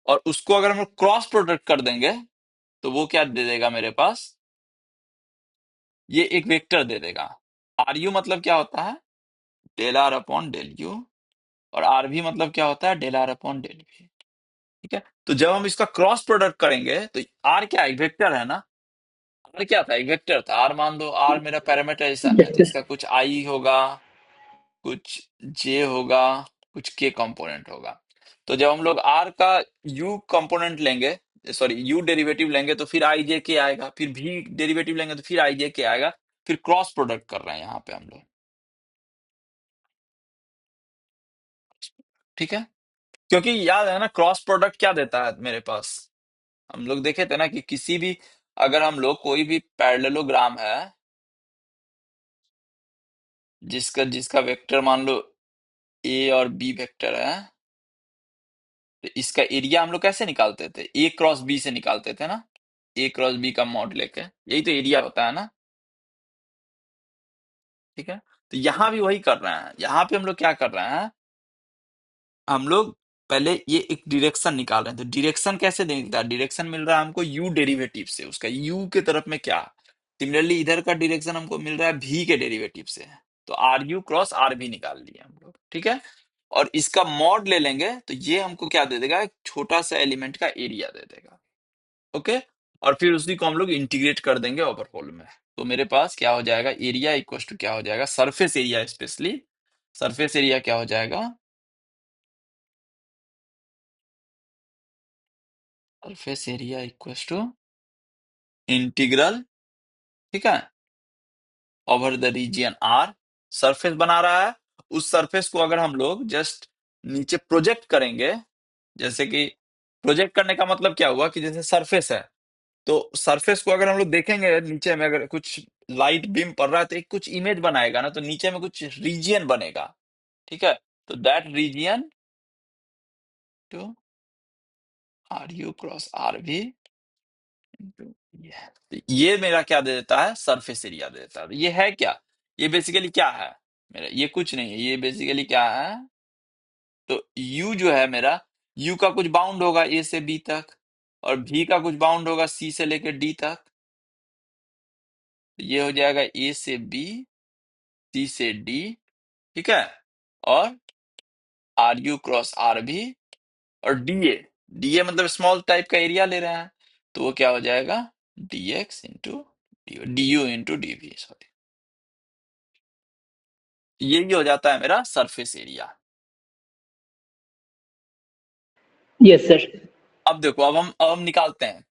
और उसको अगर हम लोग क्रॉस प्रोडक्ट कर देंगे तो वो क्या दे देगा मेरे पास, ये एक वेक्टर दे देगा। आर यू मतलब क्या होता है, del r upon del u, और आर भी मतलब क्या होता है, डेल आर अपॉन डेल भी। ठीक है, तो जब हम इसका क्रॉस प्रोडक्ट करेंगे तो आर क्या एक वेक्टर है ना, आर क्या था, एक वेक्टर था। आर मान लो, आर मेरा पैरामीटराइजेशन है, यस तो सर। इसका कुछ आई होगा, कुछ जे होगा, कुछ के कंपोनेंट होगा। तो जब हम लोग आर का यू कंपोनेंट लेंगे, सॉरी यू डेरिवेटिव लेंगे, तो फिर आई जे के आएगा, फिर भी डेरिवेटिव लेंगे तो फिर आई जे के आएगा, फिर क्रॉस प्रोडक्ट कर रहे हैं यहाँ पे हम लोग। ठीक है, क्योंकि याद है ना, क्रॉस प्रोडक्ट क्या देता है मेरे पास, हम लोग देखे थे ना कि किसी भी, अगर हम लोग कोई भी पैरेललोग्राम है जिसका जिसका वेक्टर मान लो ए और बी वेक्टर है, तो इसका एरिया हम लोग कैसे निकालते थे, ए क्रॉस बी से निकालते थे ना, ए क्रॉस बी का मॉड लेके, यही तो एरिया होता है ना। ठीक है, तो यहाँ भी वही कर रहे हैं, यहाँ पे हम लोग क्या कर रहे हैं, हम लोग पहले ये एक डायरेक्शन निकाल रहे हैं, तो डायरेक्शन कैसे मिलता है, डायरेक्शन मिल रहा है हमको यू डेरिवेटिव से, उसका यू के तरफ में क्या, सिमिलरली इधर का डायरेक्शन हमको मिल रहा है भी के डेरिवेटिव से, तो आर यू क्रॉस आर भी निकाल लिया हम लोग। ठीक है, और इसका मॉड ले लेंगे तो ये हमको क्या दे देगा, एक छोटा सा एलिमेंट का एरिया दे देगा। ओके, और फिर उसी को हम लोग इंटीग्रेट कर देंगे ओवरऑल में, तो मेरे पास क्या हो जाएगा, एरिया इक्वल टू क्या हो जाएगा, surface area, specially surface area क्या हो जाएगा, surface area equal to integral, ठीक है, over the region r, surface बना रहा है, उस सरफेस को अगर हम लोग जस्ट नीचे प्रोजेक्ट करेंगे, जैसे कि प्रोजेक्ट करने का मतलब क्या हुआ कि जैसे सरफेस है, तो सरफेस को अगर हम लोग देखेंगे नीचे में, अगर कुछ लाइट बीम पड़ रहा है तो एक कुछ इमेज बनाएगा ना, तो नीचे में कुछ रीजियन बनेगा। ठीक है, तो that region to r u cross r v into ये, तो ये मेरा क्या दे देता है, सरफेस एरिया दे देता है। तो ये है क्या, ये बेसिकली क्या है मेरा, ये कुछ नहीं है, ये बेसिकली क्या है, तो u जो है मेरा, u का कुछ बाउंड होगा a से b तक, और v का कुछ बाउंड होगा c से लेकर d तक, तो ये हो जाएगा a से b, c से d। ठीक है, और are u cross r v, और डीए, डीए मतलब स्मॉल टाइप का एरिया ले रहे हैं, तो वो क्या हो जाएगा, dx into d u into d v, sorry, यही हो जाता है मेरा सरफेस एरिया। Yes sir. अब देखो, अब हम निकालते हैं,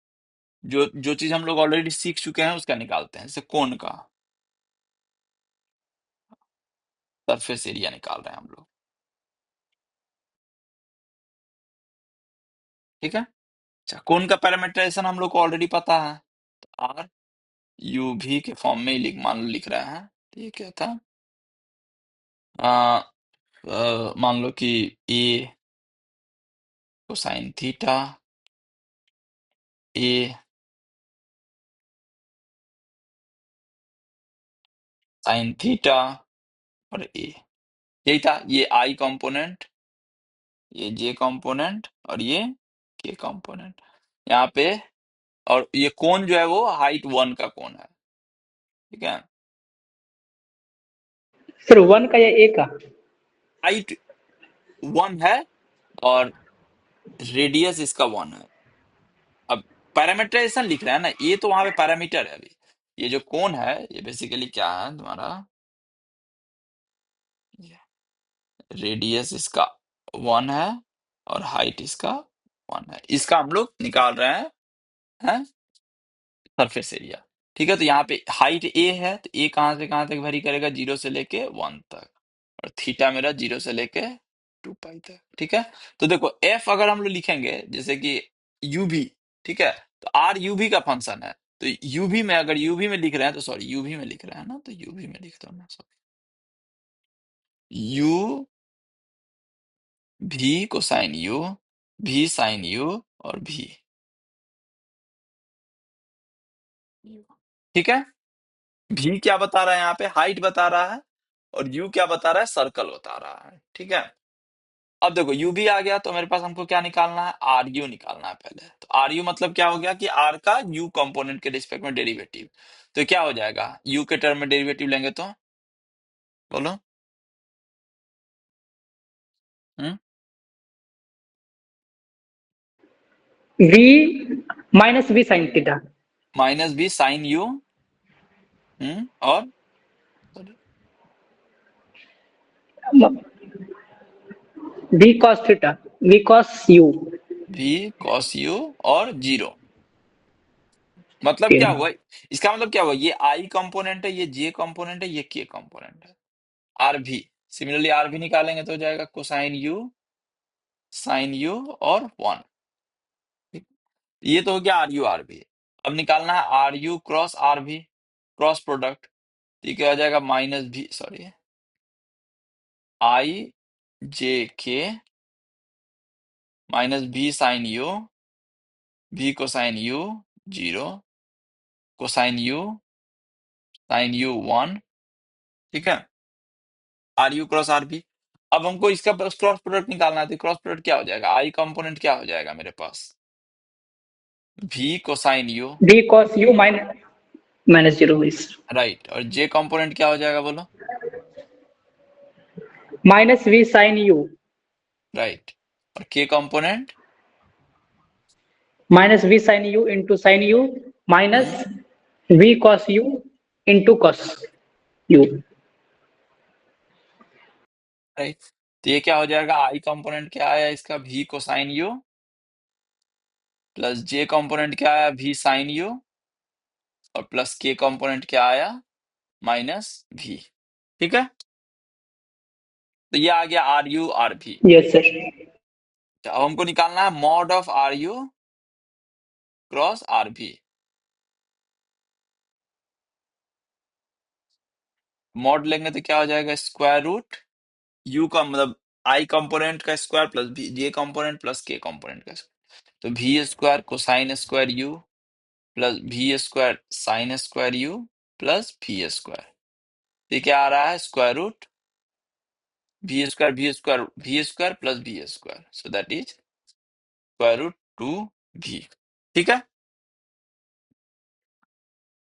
जो जो चीज हम लोग ऑलरेडी सीख चुके हैं उसका निकालते हैं, जैसे कोन का सरफेस एरिया निकाल रहे हैं हम लोग। ठीक है, अच्छा, कोन का पैरामीटराइजेशन हम लोग को ऑलरेडी पता है, तो आर यू भी के फॉर्म में ही मान लो लिख रहे हैं, तो ये क्या था, मान लो कि ए कोसाइन थीटा, ए साइन थीटा, और ए। यही था, ये आई कंपोनेंट, ये जे कंपोनेंट और ये के कंपोनेंट यहाँ पे। और ये कोण जो है वो हाइट 1 का कोण है, ठीक है। सर 1 का या ए का? हाइट 1 है और रेडियस इसका 1 है। अब पैरामीटराइजेशन लिख रहा है ना, ये तो वहां पे पैरामीटर है। अभी ये जो कोण है ये बेसिकली क्या है तुम्हारा, रेडियस इसका 1 है और हाइट इसका 1 है। इसका हम लोग निकाल रहे हैं सरफेस एरिया, ठीक है। तो यहाँ पे हाइट ए है, तो ए कहां से कहां तक वेरी करेगा, 0 से लेके 1 तक, और थीटा मेरा 0 से लेके 2 पाई तक, ठीक है। तो देखो एफ अगर हम लोग लिखेंगे जैसे कि यूवी, ठीक है, तो आर यूवी का फंक्शन है। तो यूवी में अगर यूवी में लिख रहे हैं तो सॉरी यूवी में लिख रहे हैं ना, तो यूवी में लिखता हूँ मैं, sorry, you v cosine you, भी साइन यू और भी, ठीक है। भी क्या बता रहा है यहाँ पे, हाइट बता रहा है, और यू क्या बता रहा है, सर्कल बता रहा है, ठीक है। अब देखो यू भी आ गया, तो मेरे पास हमको क्या निकालना है, आर यू निकालना है पहले। तो आर यू मतलब क्या हो गया कि आर का यू कंपोनेंट के रिस्पेक्ट में डेरिवेटिव। तो क्या हो जाएगा, यू के टर्म में डेरिवेटिव लेंगे तो बोलो। V minus v sine theta. Minus b sine u, और sorry, v cos theta, v cos u. V cos u और 0। मतलब क्या हुआ, इसका मतलब क्या हुआ, ये आई कंपोनेंट है, ये जे कंपोनेंट है, ये के कंपोनेंट है। आर भी सिमिलरली आर भी निकालेंगे तो हो जाएगा कोसाइन यू, साइन यू और 1। ये तो हो गया आर यू आर भी। अब निकालना है आर यू क्रॉस आर भी, क्रॉस प्रोडक्ट। तो ये क्या हो जाएगा, माइनस भी, sorry, i j k minus b sine u, v cosine u 0, cosine u sine u 1, ठीक है। R u cross r b. अब हमको इसका क्रॉस प्रोडक्ट निकालना है, तो क्रॉस प्रोडक्ट क्या हो जाएगा, आई कंपोनेंट क्या हो जाएगा मेरे पास, v cosine u, v cos u minus minus zero is right, और जे कंपोनेंट क्या हो जाएगा बोलो, minus v sine u, right, और k component, minus v sine u into sine u minus v cos u into cos u. Right. तो ये क्या हो जाएगा, आई कंपोनेंट क्या आया इसका, भी cosine you, plus J component क्या आया, भी साइन यू, और प्लस के कंपोनेंट क्या आया, माइनस भी, ठीक है। तो ये आ गया r u r v. Yes sir. अब हमको निकालना है mod of r u cross r v. Mod लेंगे तो क्या हो जाएगा, स्क्वायर रूट यू का मतलब आई कंपोनेंट का स्क्वायर प्लस भी j component plus k component का स्क्वायर। तो b square cosine square u plus b square sine square u plus b square. ये क्या आ रहा है, square root b square plus b square, so that is square root 2 b, ठीक है।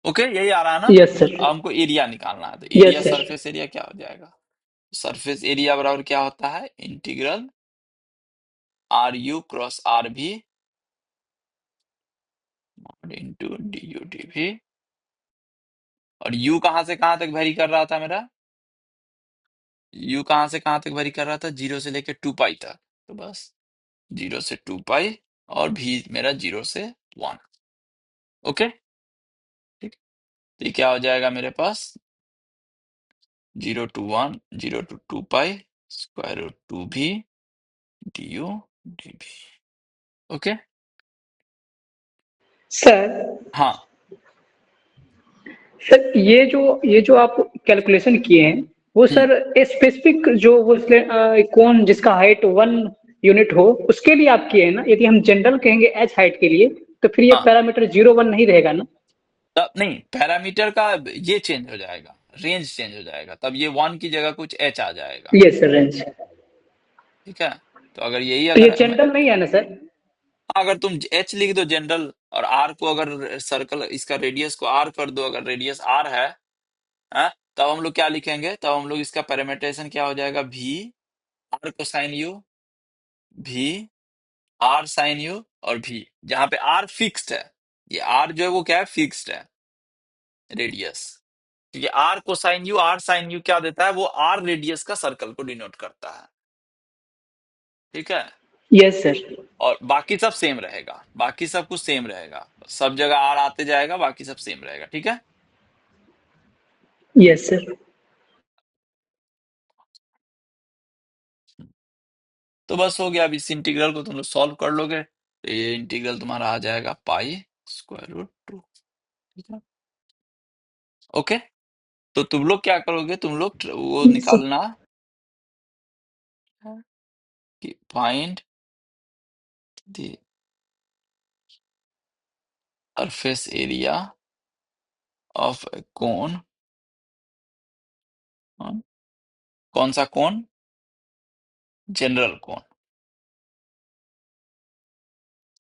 Okay, यही आ रहा है ना। Yes sir. अब हमको एरिया निकालना है, तो yes area sir. Surface area क्या हो जाएगा, सरफेस एरिया बराबर क्या होता है, integral r u cross r v into d u d v. और यू कहां से कहां तक वेरी कर रहा था मेरा, यू कहां से कहां तक वेरी कर रहा था, 0 से लेके 2 पाई तक। तो बस 0 से 2 पाई, और भी मेरा 0 से 1, ओके, ठीक। तो ये क्या हो जाएगा मेरे पास, 0 to 1, 0 to 2 pi square root 2 v d u d v, okay. Sir हाँ सर ये जो आप कैलकुलेशन किए हैं वो सर स्पेसिफिक जो वो कौन जिसका हाइट 1 यूनिट हो उसके लिए आप किए हैं ना? यदि हम जनरल कहेंगे एच हाइट के लिए तो फिर ये हाँ, पैरामीटर 0 1 नहीं रहेगा ना? तब नहीं, पैरामीटर का ये चेंज हो जाएगा, रेंज चेंज हो जाएगा, तब ये 1 की जगह कुछ h आ जाएगा। Yes sir, range. ठीक है, तो अगर यही तो ये अगर जनरल नहीं है ना सर? अगर तुम h लिख दो जनरल, और r को अगर सर्कल इसका रेडियस को r कर दो, अगर रेडियस r है, हाँ, तब हम लोग क्या लिखेंगे, तब हम लोग इसका पैरामीटराइजेशन क्या हो जाएगा, v r cosine u, v r sine u, और v, जहां पे r फिक्स्ड है, ये r जो है वो क्या है, फिक्स्ड है रेडियस, क्योंकि r cosine u, r sine u क्या देता है, वो r रेडियस का सर्कल को डिनोट करता है। ठीक है, यस सर। और बाकी सब सेम रहेगा, बाकी सब कुछ सेम रहेगा, सब जगह r आते जाएगा, बाकी सब सेम रहेगा। ठीक है, यस सर। तो बस हो गया। अब इस इंटीग्रल को तुम लोग सॉल्व कर लोगे, तो ये इंटीग्रल तुम्हारा आ जाएगा पाई स्क्वायर रूट 2। ठीक है, ओके। तो तुम लोग क्या करोगे, तुम लोग वो यस सर। निकालना कि find the surface area of a cone, कौन सा कोन, जनरल कोन,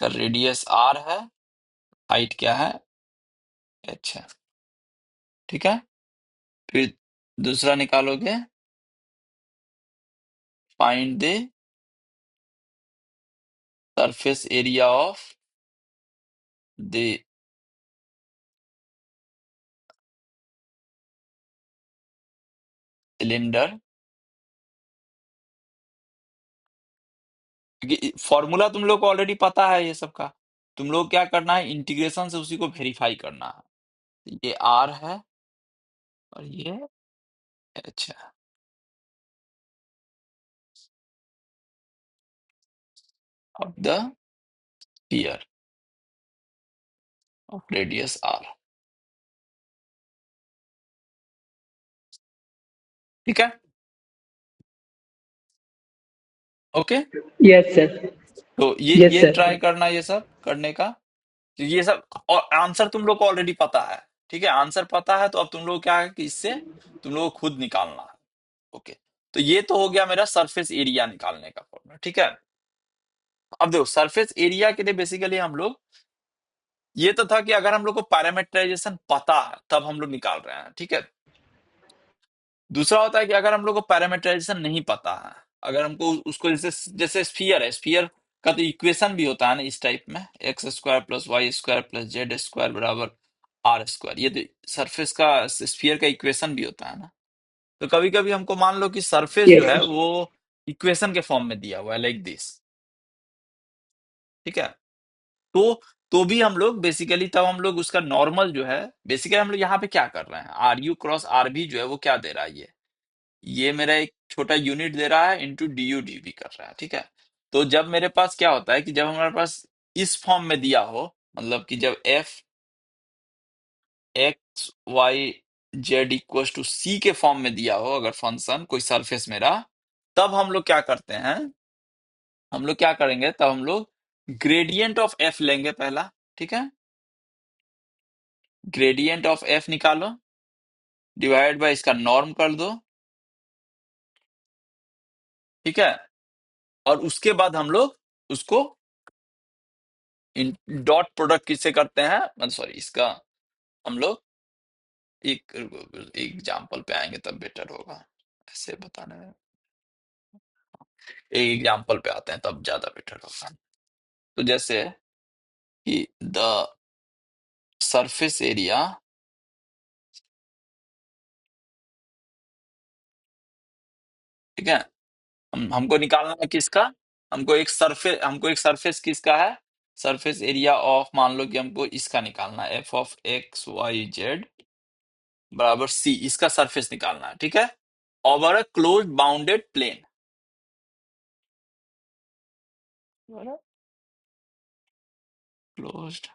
का रेडियस r है, हाइट क्या है, h है। ठीक है, फिर दूसरा निकालोगे, find the surface area of the cylinder, क्योंकि फॉर्मूला तुम लोग को ऑलरेडी पता है ये सब का, तुम लोग क्या करना है, इंटीग्रेशन से उसी को वेरीफाई करना है। ये r है और ये h है। Of the sphere of radius r। ठीक है, ओके। Yes sir. तो यस ये सर। ट्राई करना, ये सब करने का, तो ये सब, और आंसर तुम लोग को ऑलरेडी पता है। ठीक है, आंसर पता है, तो अब तुम लोग क्या है कि इससे तुम लोग को खुद निकालना है। ओके, तो ये तो हो गया मेरा सरफेस एरिया निकालने का फॉर्मूला। ठीक है, अब देखो सरफेस एरिया के लिए बेसिकली हम लोग, ये तो था कि अगर हम लोग को पैरामीटराइजेशन पता है तब हम लोग निकाल रहे हैं। ठीक है, दूसरा होता है कि अगर हम लोग को पैरामीटराइजेशन नहीं पता है, अगर हमको उसको जैसे जैसे स्फीयर है, स्फीयर का तो इक्वेशन भी होता है ना इस टाइप में, x square plus y square plus z square बराबर आर स्क्वायर, ये तो सरफेस का, स्फीयर का इक्वेशन भी होता है ना। तो कभी कभी हमको मान लो कि सरफेस जो यस है सर। वो इक्वेशन के फॉर्म में दिया हुआ है, लाइक दिस। ठीक है, तो भी हम लोग बेसिकली, तब हम लोग उसका नॉर्मल जो है, बेसिकली हम लोग यहाँ पे क्या कर रहे हैं, r u cross r b जो है वो क्या दे रहा है, ये मेरा एक छोटा यूनिट दे रहा है, इंटू डी यू डी भी कर रहा है। ठीक है, तो जब मेरे पास क्या होता है कि जब हमारे पास इस फॉर्म में दिया हो, मतलब कि जब F x y z equal to C के फॉर्म में दिया हो, अगर फंक्शन कोई सरफेस मेरा, तब हम लोग क्या करते हैं, हम लोग क्या करेंगे, तब हम लोग ग्रेडियंट ऑफ एफ लेंगे पहला। ठीक है, ग्रेडियंट ऑफ एफ निकालो, डिवाइड बाय इसका नॉर्म कर दो। ठीक है, और उसके बाद हम लोग उसको डॉट प्रोडक्ट किससे करते हैं, मतलब सॉरी, इसका हम लोग एक एग्जाम्पल पे आएंगे तब बेटर होगा ऐसे बताने में, एक एग्जाम्पल पे आते हैं तब ज्यादा बेटर होगा। तो जैसे कि द सरफेस एरिया, ठीक है, हमको निकालना है किसका, हमको एक सरफेस किसका है, सरफेस एरिया ऑफ, मान लो कि हमको इसका निकालना है, f of x y z बराबर सी, इसका सरफेस निकालना है। ठीक है, over a close bounded plane, closed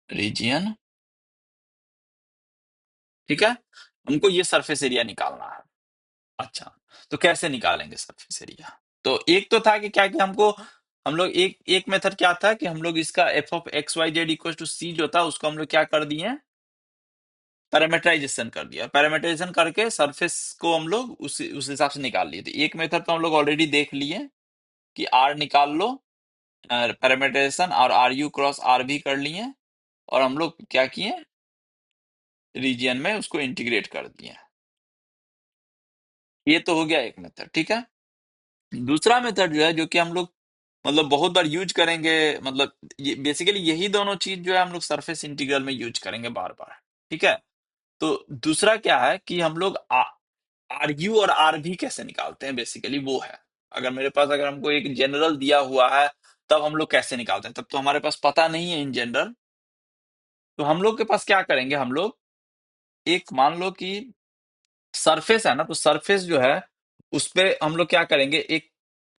region. ठीक है, हमको ये सरफेस एरिया निकालना है। अच्छा, तो कैसे निकालेंगे सरफेस एरिया, तो एक तो था कि क्या कि हमको हम लोग एक एक मेथड क्या था कि हम लोग इसका F of x y z equal to C जो था उसको हम लोग क्या कर दिए, पैरामीटराइजेशन कर दिया। पैरामीटराइजेशन करके सरफेस को हम लोग उस हिसाब से निकाल लिए थे। एक मेथड तो हम लोग ऑलरेडी देख लिए कि आर निकाल लो, पैरामीटराइजेशन, और आर यू क्रॉस आर भी कर लिए, और हम लोग क्या किए, रीजियन में उसको इंटीग्रेट कर दिए। ये तो हो गया एक मेथड, ठीक है। दूसरा मेथड जो है, जो कि हम लोग मतलब बहुत बार यूज करेंगे, मतलब ये बेसिकली यही दोनों चीज जो है हम लोग सरफेस इंटीग्रल में यूज करेंगे बार बार, ठीक है। तो दूसरा क्या है कि हम लोग आर यू और आर भी कैसे निकालते हैं, बेसिकली वो है। अगर मेरे पास, अगर हमको एक जनरल दिया हुआ है, तब हम लोग कैसे निकालते हैं, तब तो हमारे पास पता नहीं है इन जनरल। तो हम लोग के पास क्या करेंगे, हम लोग एक मान लो कि सरफेस है ना, तो सरफेस जो है उस पे हम लोग क्या करेंगे, एक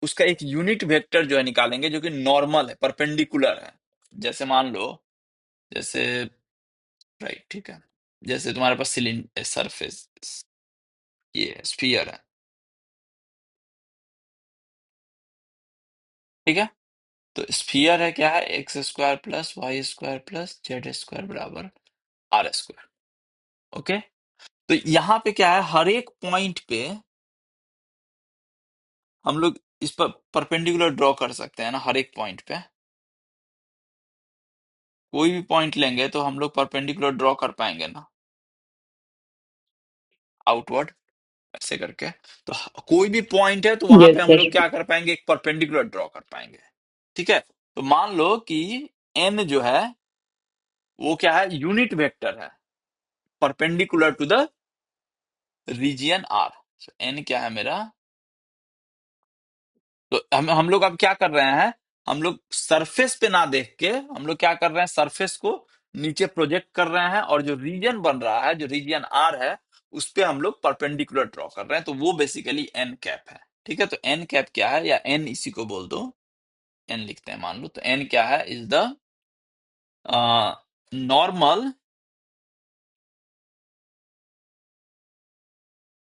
उसका एक यूनिट वेक्टर जो है निकालेंगे, जो कि नॉर्मल है, परपेंडिकुलर है। जैसे मान लो, जैसे, राइट, ठीक है, जैसे तुम्हारे पास सिलिंडर सरफेस, ये स्फीयर है, ठीक है। तो स्फीयर है, क्या है, x square plus y square plus z square बराबर आर स्क्वायर। ओके। तो यहाँ पे क्या है, हर एक पॉइंट पे हम लोग इस पर परपेंडिकुलर ड्रॉ कर सकते हैं ना, हर एक पॉइंट पे कोई भी पॉइंट लेंगे तो हम लोग परपेंडिकुलर ड्रॉ कर पाएंगे ना, आउटवर्ड, ऐसे करके। तो कोई भी पॉइंट है तो वहां पे यस हम सर। लोग क्या कर पाएंगे, एक परपेंडिकुलर ड्रॉ कर पाएंगे, ठीक है। तो मान लो कि एन जो है वो क्या है, यूनिट वेक्टर है, perpendicular to the region r. N क्या है मेरा, तो हम लोग अब क्या कर रहे हैं, हम लोग सरफेस पे ना देख के हम लोग क्या कर रहे हैं, सरफेस को नीचे प्रोजेक्ट कर रहे हैं, और जो रीजन बन रहा है, जो रीजन आर है, उस पे हम लोग परपेंडिकुलर ड्रॉ कर रहे हैं। तो वो बेसिकली एन कैप है, ठीक है। तो एन कैप क्या है, या एन इसी को बोल दो, एन लिखते हैं मान लो। तो एन क्या है, इज द नॉर्मल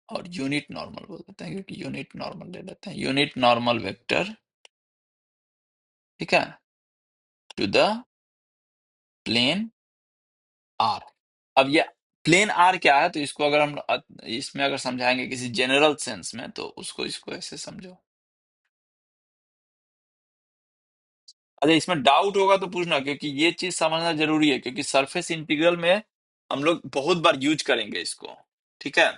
और यूनिट नॉर्मल बोल देते हैं, क्योंकि यूनिट नॉर्मल ले लेते हैं, यूनिट नॉर्मल वेक्टर, ठीक है, टू द प्लेन आर। अब ये प्लेन आर क्या है, तो इसको अगर हम इसमें अगर समझाएंगे किसी जनरल सेंस में, तो उसको इसको ऐसे समझो। अरे इसमें डाउट होगा तो पूछना, क्योंकि ये चीज समझना जरूरी है, क्योंकि सरफेस इंटीग्रल में हम लोग बहुत बार यूज करेंगे इसको, ठीक है।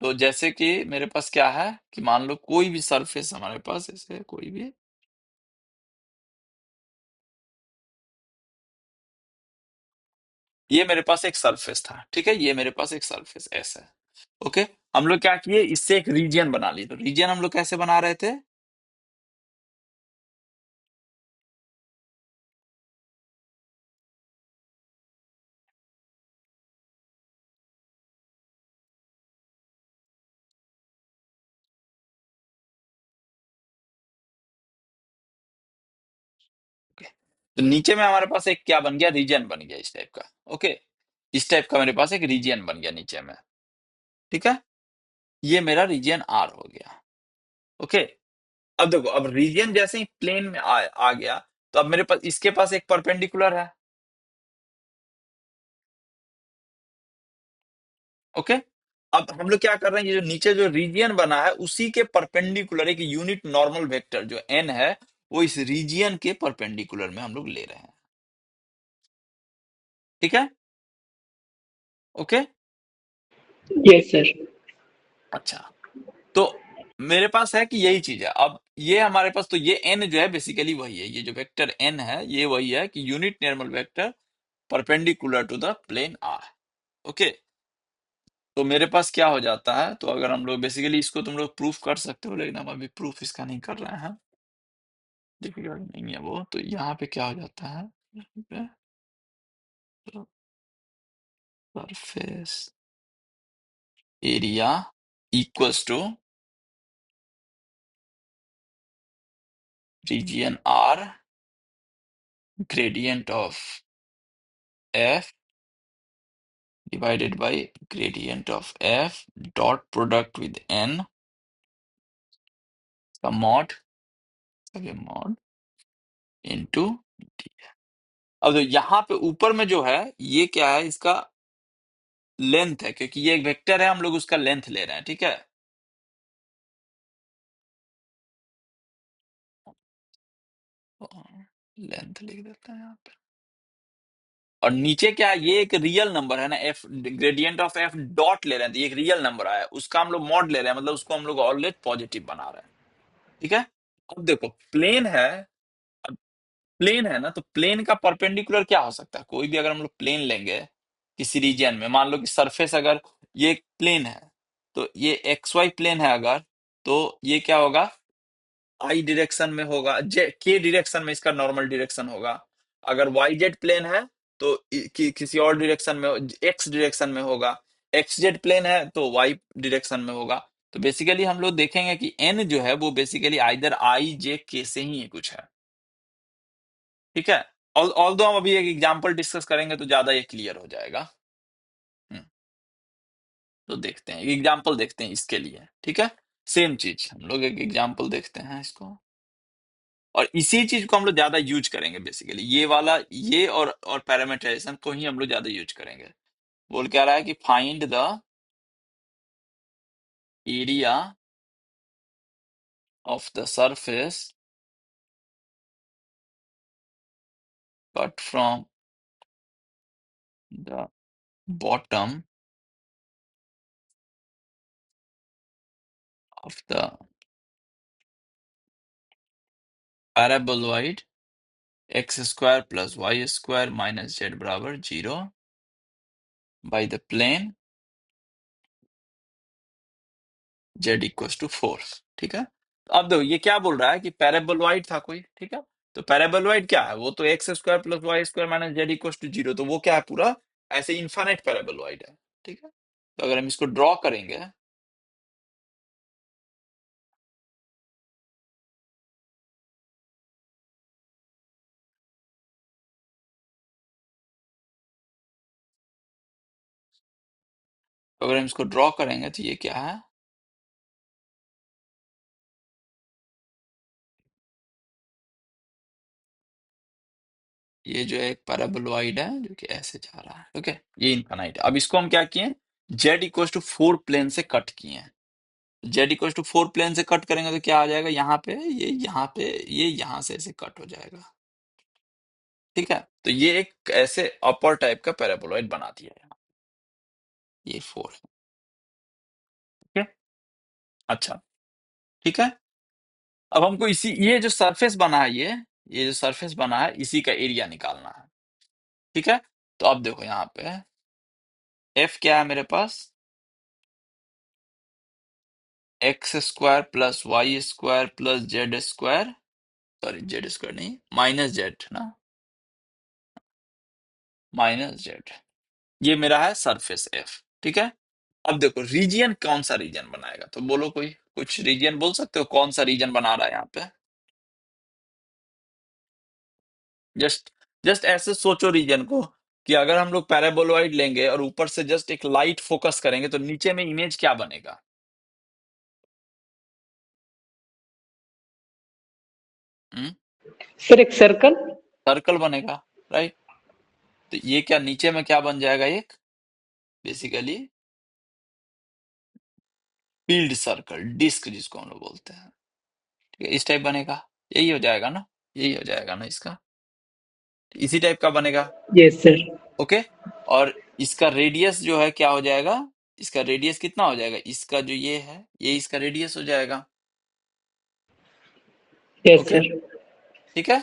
तो जैसे कि मेरे पास क्या है, कि मान लो कोई भी सरफेस हमारे पास, ऐसे कोई भी, ये मेरे पास एक सरफेस था, ठीक है, ये मेरे पास एक सरफेस ऐसा है। ओके। हम लोग क्या किए, इससे एक रीजन बना ली। तो रीजन हम लोग कैसे बना रहे थे, तो नीचे में हमारे पास एक क्या बन गया, रीजन बन गया इस टाइप का। ओके। इस टाइप का मेरे पास एक रीजन बन गया नीचे में, ठीक है। ये मेरा रीजन आर हो गया। ओके। अब देखो, अब रीजन जैसे ही प्लेन में आ गया, तो अब मेरे पास इसके पास एक परपेंडिकुलर है। ओके। अब हम लोग क्या कर रहे हैं, ये जो नीचे जो रीजन बना है उसी के परपेंडिकुलर एक यूनिट नॉर्मल वेक्टर जो एन है, वो इस रीजन के परपेंडिकुलर में हम लोग ले रहे हैं, ठीक है। ओके। Yes sir. अच्छा, तो मेरे पास है कि यही चीज है। अब ये हमारे पास, तो ये एन जो है बेसिकली वही है, ये जो वेक्टर एन है ये वही है कि unit normal vector perpendicular to the plane r. Okay. तो मेरे पास क्या हो जाता है, तो अगर हम लोग बेसिकली इसको तुम लोग प्रूफ कर सकते हो, लेकिन हम अभी प्रूफ इसका नहीं कर रहे हैं, डिफिकल्ट नहीं है वो। तो यहाँ पे क्या हो जाता है, यहाँ पे surface area equals to region r gradient of f divided by gradient of f dot product with n, the mod ये मॉड इनटू डी। अब यहाँ पे ऊपर में जो है ये क्या है, इसका लेंथ है, क्योंकि ये एक वेक्टर है, हम लोग उसका लेंथ ले रहे हैं, ठीक है। लेंथ लिख देते हैं यहाँ पे। और नीचे क्या है, ये एक रियल नंबर है ना, F gradient of f dot ले रहे हैं, तो ये एक रियल नंबर आया, उसका हम लोग मॉड ले रहे हैं, मतलब उसको हम लोग ऑलवेज पॉजिटिव बना रहे हैं, ठीक है। अब देखो प्लेन है, अब प्लेन है ना, तो प्लेन का परपेंडिकुलर क्या हो सकता है, कोई भी अगर हम लोग प्लेन लेंगे किसी रीजन में, मान लो कि सरफेस अगर ये एक प्लेन है, तो ये एक्स वाई प्लेन है अगर, तो ये क्या होगा, आई डायरेक्शन में होगा, जे के डायरेक्शन में इसका नॉर्मल डायरेक्शन होगा। अगर वाई जेड प्लेन है तो किसी और डायरेक्शन में, एक्स डायरेक्शन में होगा। एक्स जेड प्लेन है तो वाई डायरेक्शन में होगा। तो बेसिकली हम लोग देखेंगे कि एन जो है वो बेसिकली आइदर आई जे के से ही कुछ है, ठीक है। ऑल दो हम अभी एक एग्जांपल डिस्कस करेंगे तो ज्यादा ये क्लियर हो जाएगा। हम्म, तो देखते हैं एग्जांपल, देखते हैं इसके लिए, ठीक है। सेम चीज हम लोग एक एग्जांपल देखते हैं इसको, और इसी चीज को हम लोग ज्यादा यूज करेंगे बेसिकली, ये वाला ये और पैरामीटराइजेशन को ही हम लोग ज्यादा यूज करेंगे। बोल क्या रहा है कि find the area of the surface cut from the bottom of the paraboloid x square plus y square minus z बराबर 0 by the plane z equal to 4, ठीक है। तो अब देखो ये क्या बोल रहा है कि पैराबोलॉइड था कोई, ठीक है। तो पैराबोलॉइड क्या है, वो तो x square plus y square minus z equal to 0, तो वो क्या है, पूरा ऐसे इनफाइनाइट पैराबोलॉइड है, ठीक है। तो अगर हम इसको ड्रॉ करेंगे, तो अगर हम इसको ड्रॉ करेंगे तो ये क्या है, ये जो है एक पैराबोलॉइड है जो कि ऐसे जा रहा है, ओके। ये इनफाइनाइट है। अब इसको हम क्या किए, जेड इक्वल टू 4 प्लेन से कट किए हैं। जेड इक्वल टू 4 प्लेन से कट करेंगे तो क्या आ जाएगा, यहाँ पे ये, यहाँ पे ये, यहाँ से ऐसे कट हो जाएगा, ठीक है। तो ये एक ऐसे अपर टाइप का पैराबोलॉइड बना दिया है, ये 4 है, ठीक है। अच्छा, ठीक है। अब हमको इसी ये जो सरफेस बना है, ये जो सरफेस बना है इसी का एरिया निकालना है, ठीक है। तो अब देखो यहाँ पे एफ क्या है मेरे पास, x square plus y square plus z square, sorry z square नहीं, माइनस जेड ना, माइनस जेड, ये मेरा है सरफेस एफ, ठीक है। अब देखो रीजियन कौन सा रीजन बनाएगा, तो बोलो कोई कुछ रीजन बोल सकते हो, कौन सा रीजन बना रहा है यहाँ पे। जस्ट जस्ट ऐसे सोचो रीजन को, कि अगर हम लोग पैराबोलॉइड लेंगे और ऊपर से जस्ट एक लाइट फोकस करेंगे तो नीचे में इमेज क्या बनेगा। सर एक सर्कल। सर्कल बनेगा, राइट। तो ये क्या नीचे में क्या बन जाएगा, एक बेसिकली फील्ड सर्कल डिस्क जिसको हम लोग बोलते हैं, ठीक है, इस टाइप बनेगा। यही हो जाएगा ना, यही हो जाएगा ना इसका, इसी टाइप का बनेगा, यस सर। ओके। और इसका रेडियस जो है क्या हो जाएगा, इसका रेडियस कितना हो जाएगा, इसका जो ये है ये इसका रेडियस हो जाएगा, यस ओके, सर। ठीक है।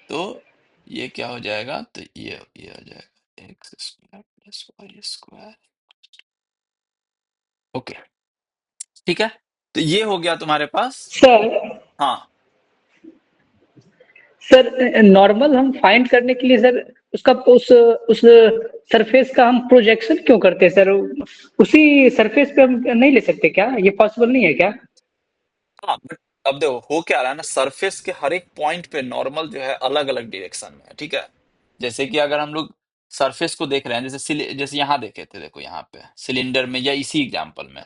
तो ये क्या हो जाएगा, तो ये हो जाएगा x square plus y square, okay, ठीक है। तो ये हो गया तुम्हारे पास, सर हाँ। सर नॉर्मल हम फाइंड करने के लिए सर उसका उस सरफेस का हम प्रोजेक्शन क्यों करते हैं सर, उसी सरफेस पे हम नहीं ले सकते क्या, ये पॉसिबल नहीं है क्या? हाँ बट अब देखो हो क्या रहा है ना, सरफेस के हर एक पॉइंट पे नॉर्मल जो है अलग अलग डायरेक्शन में है, ठीक है। जैसे कि अगर हम लोग सरफेस को देख रहे हैं, जैसे जैसे यहाँ देखे थे, देखो यहाँ पे सिलेंडर में या इसी एग्जांपल में,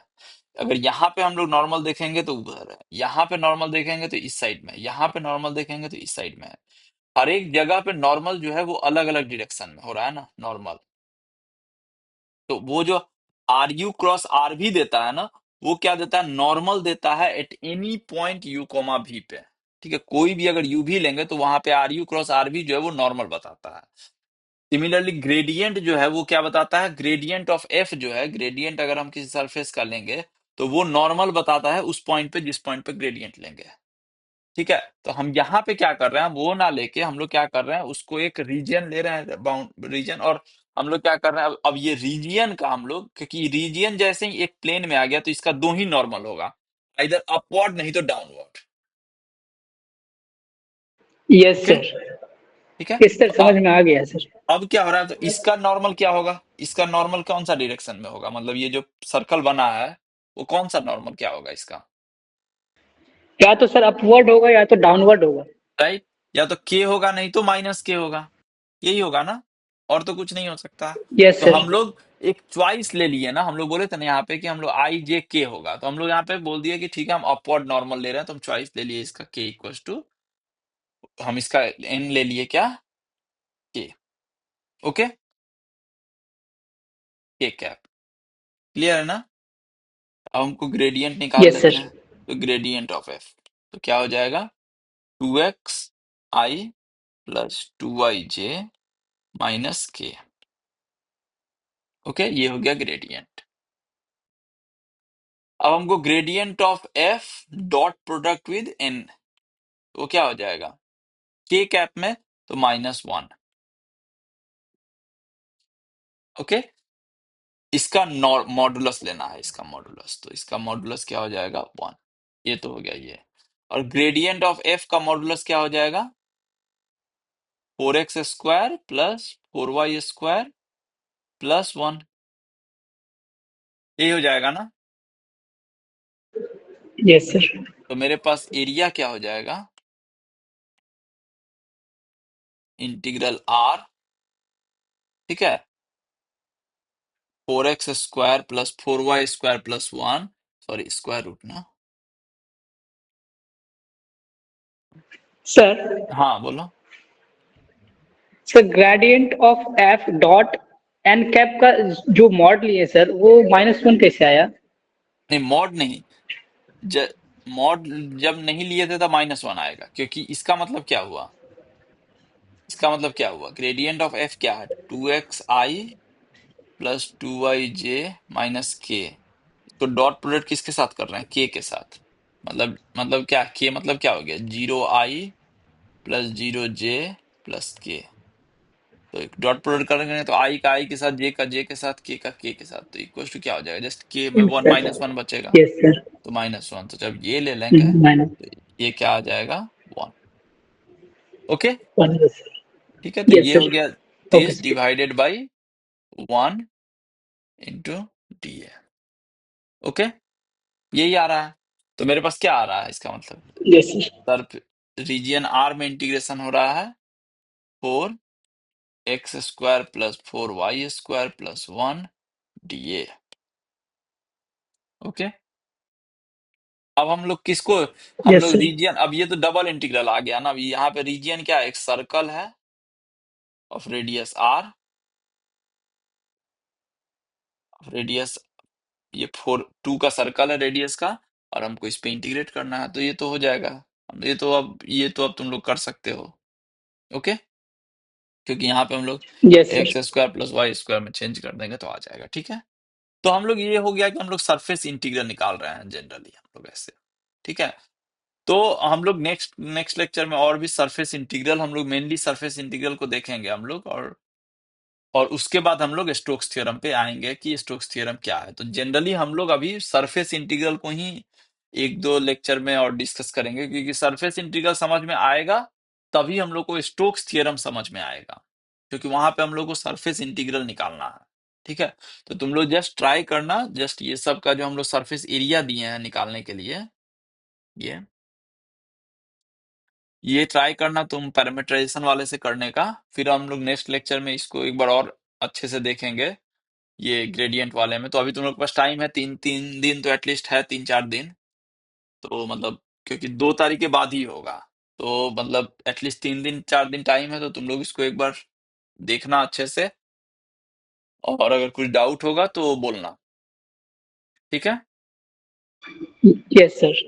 अगर यहाँ पे हम लोग नॉर्मल देखेंगे तो उधर है, यहाँ पे नॉर्मल देखेंगे तो इस साइड में, यहाँ पे नॉर्मल देखेंगे तो इस साइड में है। हर एक जगह पे नॉर्मल जो है वो अलग अलग डायरेक्शन में हो रहा है ना नॉर्मल। तो वो जो आर यू क्रॉस आर भी देता है ना, वो क्या देता है, नॉर्मल देता है at any point u comma v पे। ठीक है, कोई भी अगर यू भी लेंगे तो वहां पे आर यू क्रॉस आर भी जो है वो नॉर्मल बताता है। सिमिलरली ग्रेडियंट जो है वो क्या बताता है, ग्रेडियंट ऑफ एफ जो है, ग्रेडियंट अगर हम किसी सरफेस का लेंगे तो वो नॉर्मल बताता है उस पॉइंट पे जिस पॉइंट पे ग्रेडियंट लेंगे। ठीक है, तो हम यहाँ पे क्या कर रहे हैं, वो ना लेके हम लोग क्या कर रहे हैं, उसको एक रीजन ले रहे हैं, बाउंड रीजन, और हम लोग क्या कर रहे हैं, अब ये रीजियन का हम लोग, क्योंकि रीजियन जैसे ही एक प्लेन में आ गया तो इसका दो ही नॉर्मल होगा, इधर अपवर्ड नहीं तो डाउनवर्ड। Yes okay, sir. ठीक है। यस सर, तो समझ में आ गया सर। अब क्या हो रहा है, तो इसका नॉर्मल क्या होगा, इसका नॉर्मल कौन सा डायरेक्शन में होगा, मतलब ये जो सर्कल बना है वो कौन सा नॉर्मल क्या होगा इसका, या तो सर अपवर्ड होगा या तो डाउनवर्ड होगा। राइट। या तो के होगा नहीं तो माइनस के होगा, यही होगा ना, और तो कुछ नहीं हो सकता। यस तो सर। हम लोग एक चॉइस ले लिए ना, हम लोग बोले थे ना यहाँ पे कि हम लोग आई जे के होगा, तो हम लोग यहाँ पे बोल दिया कि ठीक है हम अपवर्ड नॉर्मल ले रहे हैं, तो हम चॉइस ले लिए इसका के इक्वल टू, हम इसका एन ले लिए क्या, के। ओके, के कैप, क्लियर है ना। अब हमको ग्रेडियंट निकाल यस लेते सर। हैं, तो ग्रेडियंट ऑफ एफ तो क्या हो जाएगा, 2x i plus 2i j minus k. Okay, ये हो गया ग्रेडियंट। अब हमको gradient of f dot product with n, वो क्या हो जाएगा, के कैप में तो -1। ओके, इसका मॉडुलस लेना है, इसका मॉडुलस, तो इसका मॉडुलस क्या हो जाएगा, 1। ये तो हो गया ये। और ग्रेडियंट ऑफ एफ का मॉडुलस क्या हो जाएगा, 4x² प्लस 4y² प्लस 1, ये हो जाएगा ना। Yes sir. तो मेरे पास एरिया क्या हो जाएगा, इंटीग्रल आर, ठीक है, 4x² plus 4y² plus 1, sorry square root ना। सर, हाँ बोलो। Sir gradient of f dot n cap का जो मॉड लिए सर, वो -1 कैसे आया? नहीं मॉड नहीं, मॉड जब नहीं लिए थे तब -1 आएगा, क्योंकि इसका मतलब क्या हुआ, इसका मतलब क्या हुआ, ग्रेडियंट ऑफ एफ क्या है, 2x i plus 2y j minus के। तो डॉट प्रोडक्ट किसके साथ कर रहे हैं, के के साथ, मतलब क्या, के मतलब क्या हो गया, 0i प्लस 0j प्लस के। तो एक डॉट प्रोडक्ट करेंगे तो आई का आई के साथ, जे का जे के साथ, के का के के साथ, तो इक्वल टू क्या हो जाएगा, जस्ट के में वन सर। -1 बचेगा, यस सर। तो -1, तो जब ये ले लेंगे माइनस तो ये क्या आ जाएगा, 1। ओके, 1। Yes sir. ठीक है, तो यस ये हो सर। गया okay this sir. Divided by 1 into D a. Okay, यही आ रहा है। तो मेरे पास क्या आ रहा है, इसका मतलब yes sir. Sir region r में इंटीग्रेशन हो रहा है 4x² plus 4y² plus 1 d a. Okay, अब हम लोग किसको, हम यस लोग सर। रीजियन, अब ये तो डबल इंटीग्रल आ गया ना, अब यहाँ पे रीजियन क्या है, एक सर्कल है ऑफ रेडियस आर, रेडियस ये 2 का सर्कल है रेडियस का, और हमको इस पे इंटीग्रेट करना है, तो ये तो हो जाएगा। ये तो अब तुम लोग कर सकते हो। ओके, क्योंकि यहाँ पे हम लोग yes sir. x² plus y² में चेंज कर देंगे तो आ जाएगा। ठीक है, तो हम लोग ये हो गया कि हम लोग सरफेस इंटीग्रल निकाल रहे हैं जनरली हम लोग ऐसे। ठीक है, तो हम लोग नेक्स्ट नेक्स्ट लेक्चर में और भी सरफेस इंटीग्रल, हम लोग मेनली सरफेस इंटीग्रल को देखेंगे हम लोग, और उसके बाद हम लोग स्टोक्स थ्योरम पे आएंगे कि स्टोक्स थ्योरम क्या है। तो जनरली हम लोग अभी सरफेस इंटीग्रल को ही एक दो लेक्चर में और डिस्कस करेंगे, क्योंकि सरफेस इंटीग्रल समझ में आएगा तभी हम लोग को स्टोक्स थ्योरम समझ में आएगा, क्योंकि वहां पे हम लोग को सरफेस इंटीग्रल निकालना है। ठीक है, तो तुम लोग जस्ट ट्राई करना, जस्ट ये सब का जो हम लोग सरफेस एरिया दिए हैं निकालने के लिए, ये ये ट्राई करना तुम पैरामीटराइजेशन वाले से करने का, फिर हम लोग नेक्स्ट लेक्चर में इसको एक बार और अच्छे से देखेंगे ये ग्रेडियंट वाले में। तो अभी तुम लोग के पास टाइम है, तीन तीन दिन तो एटलीस्ट है, 3-4 दिन। तो मतलब क्योंकि 2 तारीख के बाद ही होगा, तो मतलब एटलीस्ट 3 दिन 4 दिन टाइम है, तो तुम लोग इसको एक बार देखना अच्छे से, और अगर कुछ डाउट होगा तो बोलना, ठीक है? Yes sir.